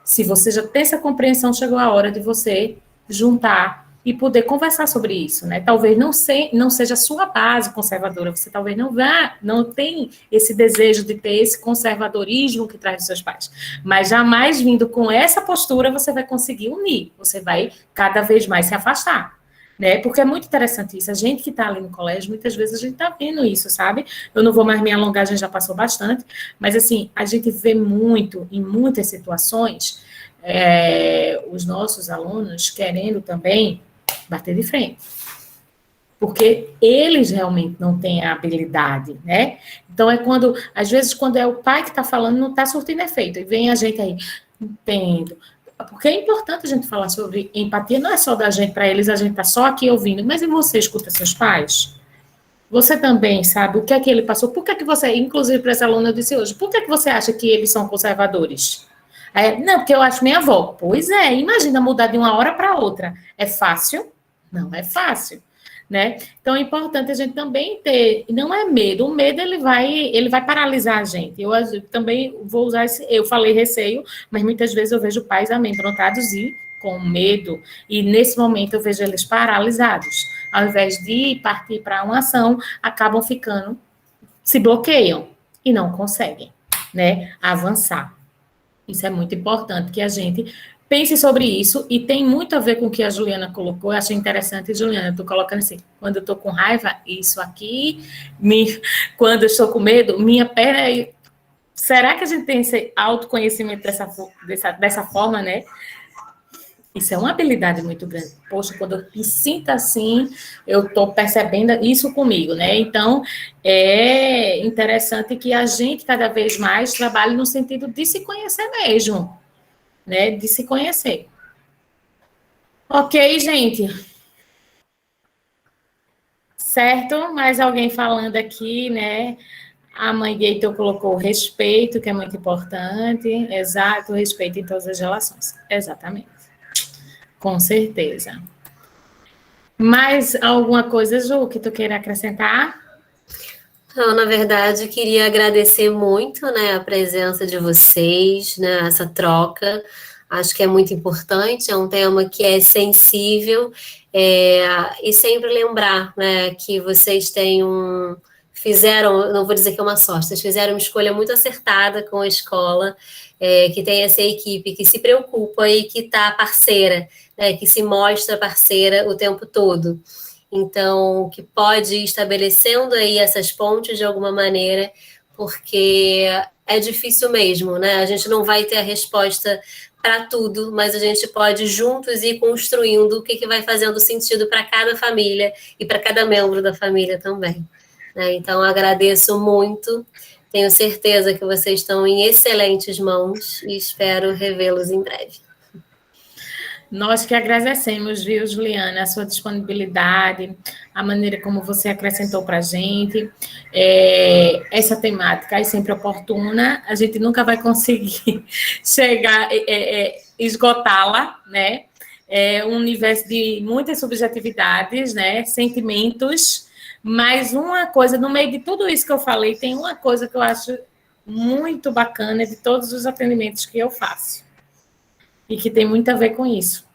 se você já tem essa compreensão, chegou a hora de você juntar e poder conversar sobre isso, né? Talvez não seja a sua base conservadora, você talvez não tem esse desejo de ter esse conservadorismo que traz dos seus pais, mas jamais vindo com essa postura, você vai conseguir unir, você vai cada vez mais se afastar, né? Porque é muito interessante isso, a gente que está ali no colégio, muitas vezes a gente está vendo isso, sabe? Eu não vou mais me alongar, a gente já passou bastante, mas assim, a gente vê muito, em muitas situações, os nossos alunos querendo também bater de frente, porque eles realmente não têm a habilidade, né? Então, às vezes, quando é o pai que está falando, não está surtindo efeito, e vem a gente aí, entendo, porque é importante a gente falar sobre empatia, não é só da gente para eles, a gente está só aqui ouvindo, mas e você escuta seus pais? Você também sabe o que é que ele passou? Por que é que você, inclusive para essa aluna eu disse hoje, por que é que você acha que eles são conservadores? Não, porque eu acho minha avó. Pois é, imagina mudar de uma hora para outra. É fácil? Não é fácil, né? Então, é importante a gente também ter, não é medo, o medo ele vai paralisar a gente. Eu também vou usar eu falei receio, mas muitas vezes eu vejo pais amedrontados e com medo, e nesse momento eu vejo eles paralisados. Ao invés de partir para uma ação, acabam se bloqueiam e não conseguem, né, avançar. Isso é muito importante, que a gente pense sobre isso, e tem muito a ver com o que a Juliana colocou. Eu achei interessante, Juliana, tu colocando assim, quando eu estou com raiva, isso aqui, quando eu estou com medo, minha perna... Será que a gente tem esse autoconhecimento dessa forma, né? Isso é uma habilidade muito grande. Poxa, quando eu me sinto assim, eu estou percebendo isso comigo, né? Então, é interessante que a gente cada vez mais trabalhe no sentido de se conhecer mesmo, né? De se conhecer. Ok, gente? Certo? Mais alguém falando aqui, né? A mãe de Heitor colocou respeito, que é muito importante. Exato, respeito em todas as relações. Exatamente. Com certeza. Mais alguma coisa, Ju, que tu queira acrescentar? Então, na verdade, queria agradecer muito, né, a presença de vocês, né, essa troca. Acho que é muito importante, é um tema que é sensível, e sempre lembrar, né, que vocês fizeram, não vou dizer que é uma sorte, vocês fizeram uma escolha muito acertada com a escola, que tem essa equipe que se preocupa e que está parceira, né, que se mostra parceira o tempo todo. Então, que pode ir estabelecendo aí essas pontes de alguma maneira, porque é difícil mesmo, né? A gente não vai ter a resposta para tudo, mas a gente pode juntos ir construindo o que vai fazendo sentido para cada família e para cada membro da família também, né? Então, agradeço muito, tenho certeza que vocês estão em excelentes mãos e espero revê-los em breve. Nós que agradecemos, viu, Juliana, a sua disponibilidade, a maneira como você acrescentou para a gente. Essa temática é sempre oportuna, a gente nunca vai conseguir esgotá-la, né? É um universo de muitas subjetividades, né? Sentimentos, mas uma coisa, no meio de tudo isso que eu falei, tem uma coisa que eu acho muito bacana de todos os atendimentos que eu faço. E que tem muito a ver com isso,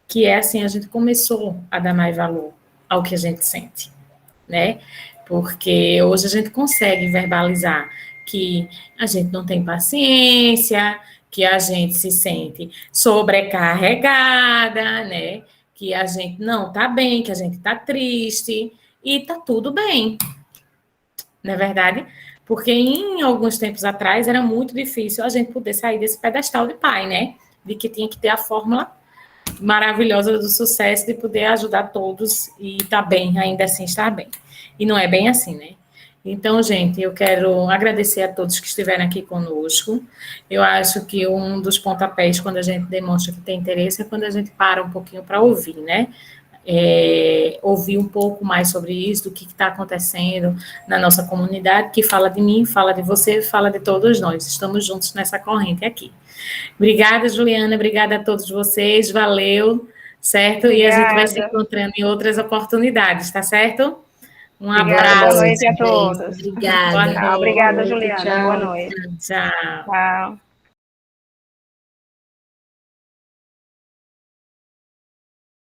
que é assim, a gente começou a dar mais valor ao que a gente sente, né? Porque hoje a gente consegue verbalizar que a gente não tem paciência, que a gente se sente sobrecarregada, né? Que a gente não está bem, que a gente está triste, e está tudo bem, não é verdade? Porque em alguns tempos atrás era muito difícil a gente poder sair desse pedestal de pai, né? De que tinha que ter a fórmula maravilhosa do sucesso de poder ajudar todos e estar bem, ainda assim estar bem. E não é bem assim, né? Então, gente, eu quero agradecer a todos que estiveram aqui conosco. Eu acho que um dos pontapés, quando a gente demonstra que tem interesse, é quando a gente para um pouquinho para ouvir, né? Ouvir um pouco mais sobre isso, do que está acontecendo na nossa comunidade, que fala de mim, fala de você, fala de todos nós. Estamos juntos nessa corrente aqui. Obrigada, Juliana, obrigada a todos vocês, valeu, certo? E a gente vai se Obrigada. encontrando em outras oportunidades, tá certo? Um Obrigada, abraço. boa noite a todos. Obrigada. Boa Tchau, obrigada, noite, Juliana. tchau. Boa noite. Tchau. Tchau.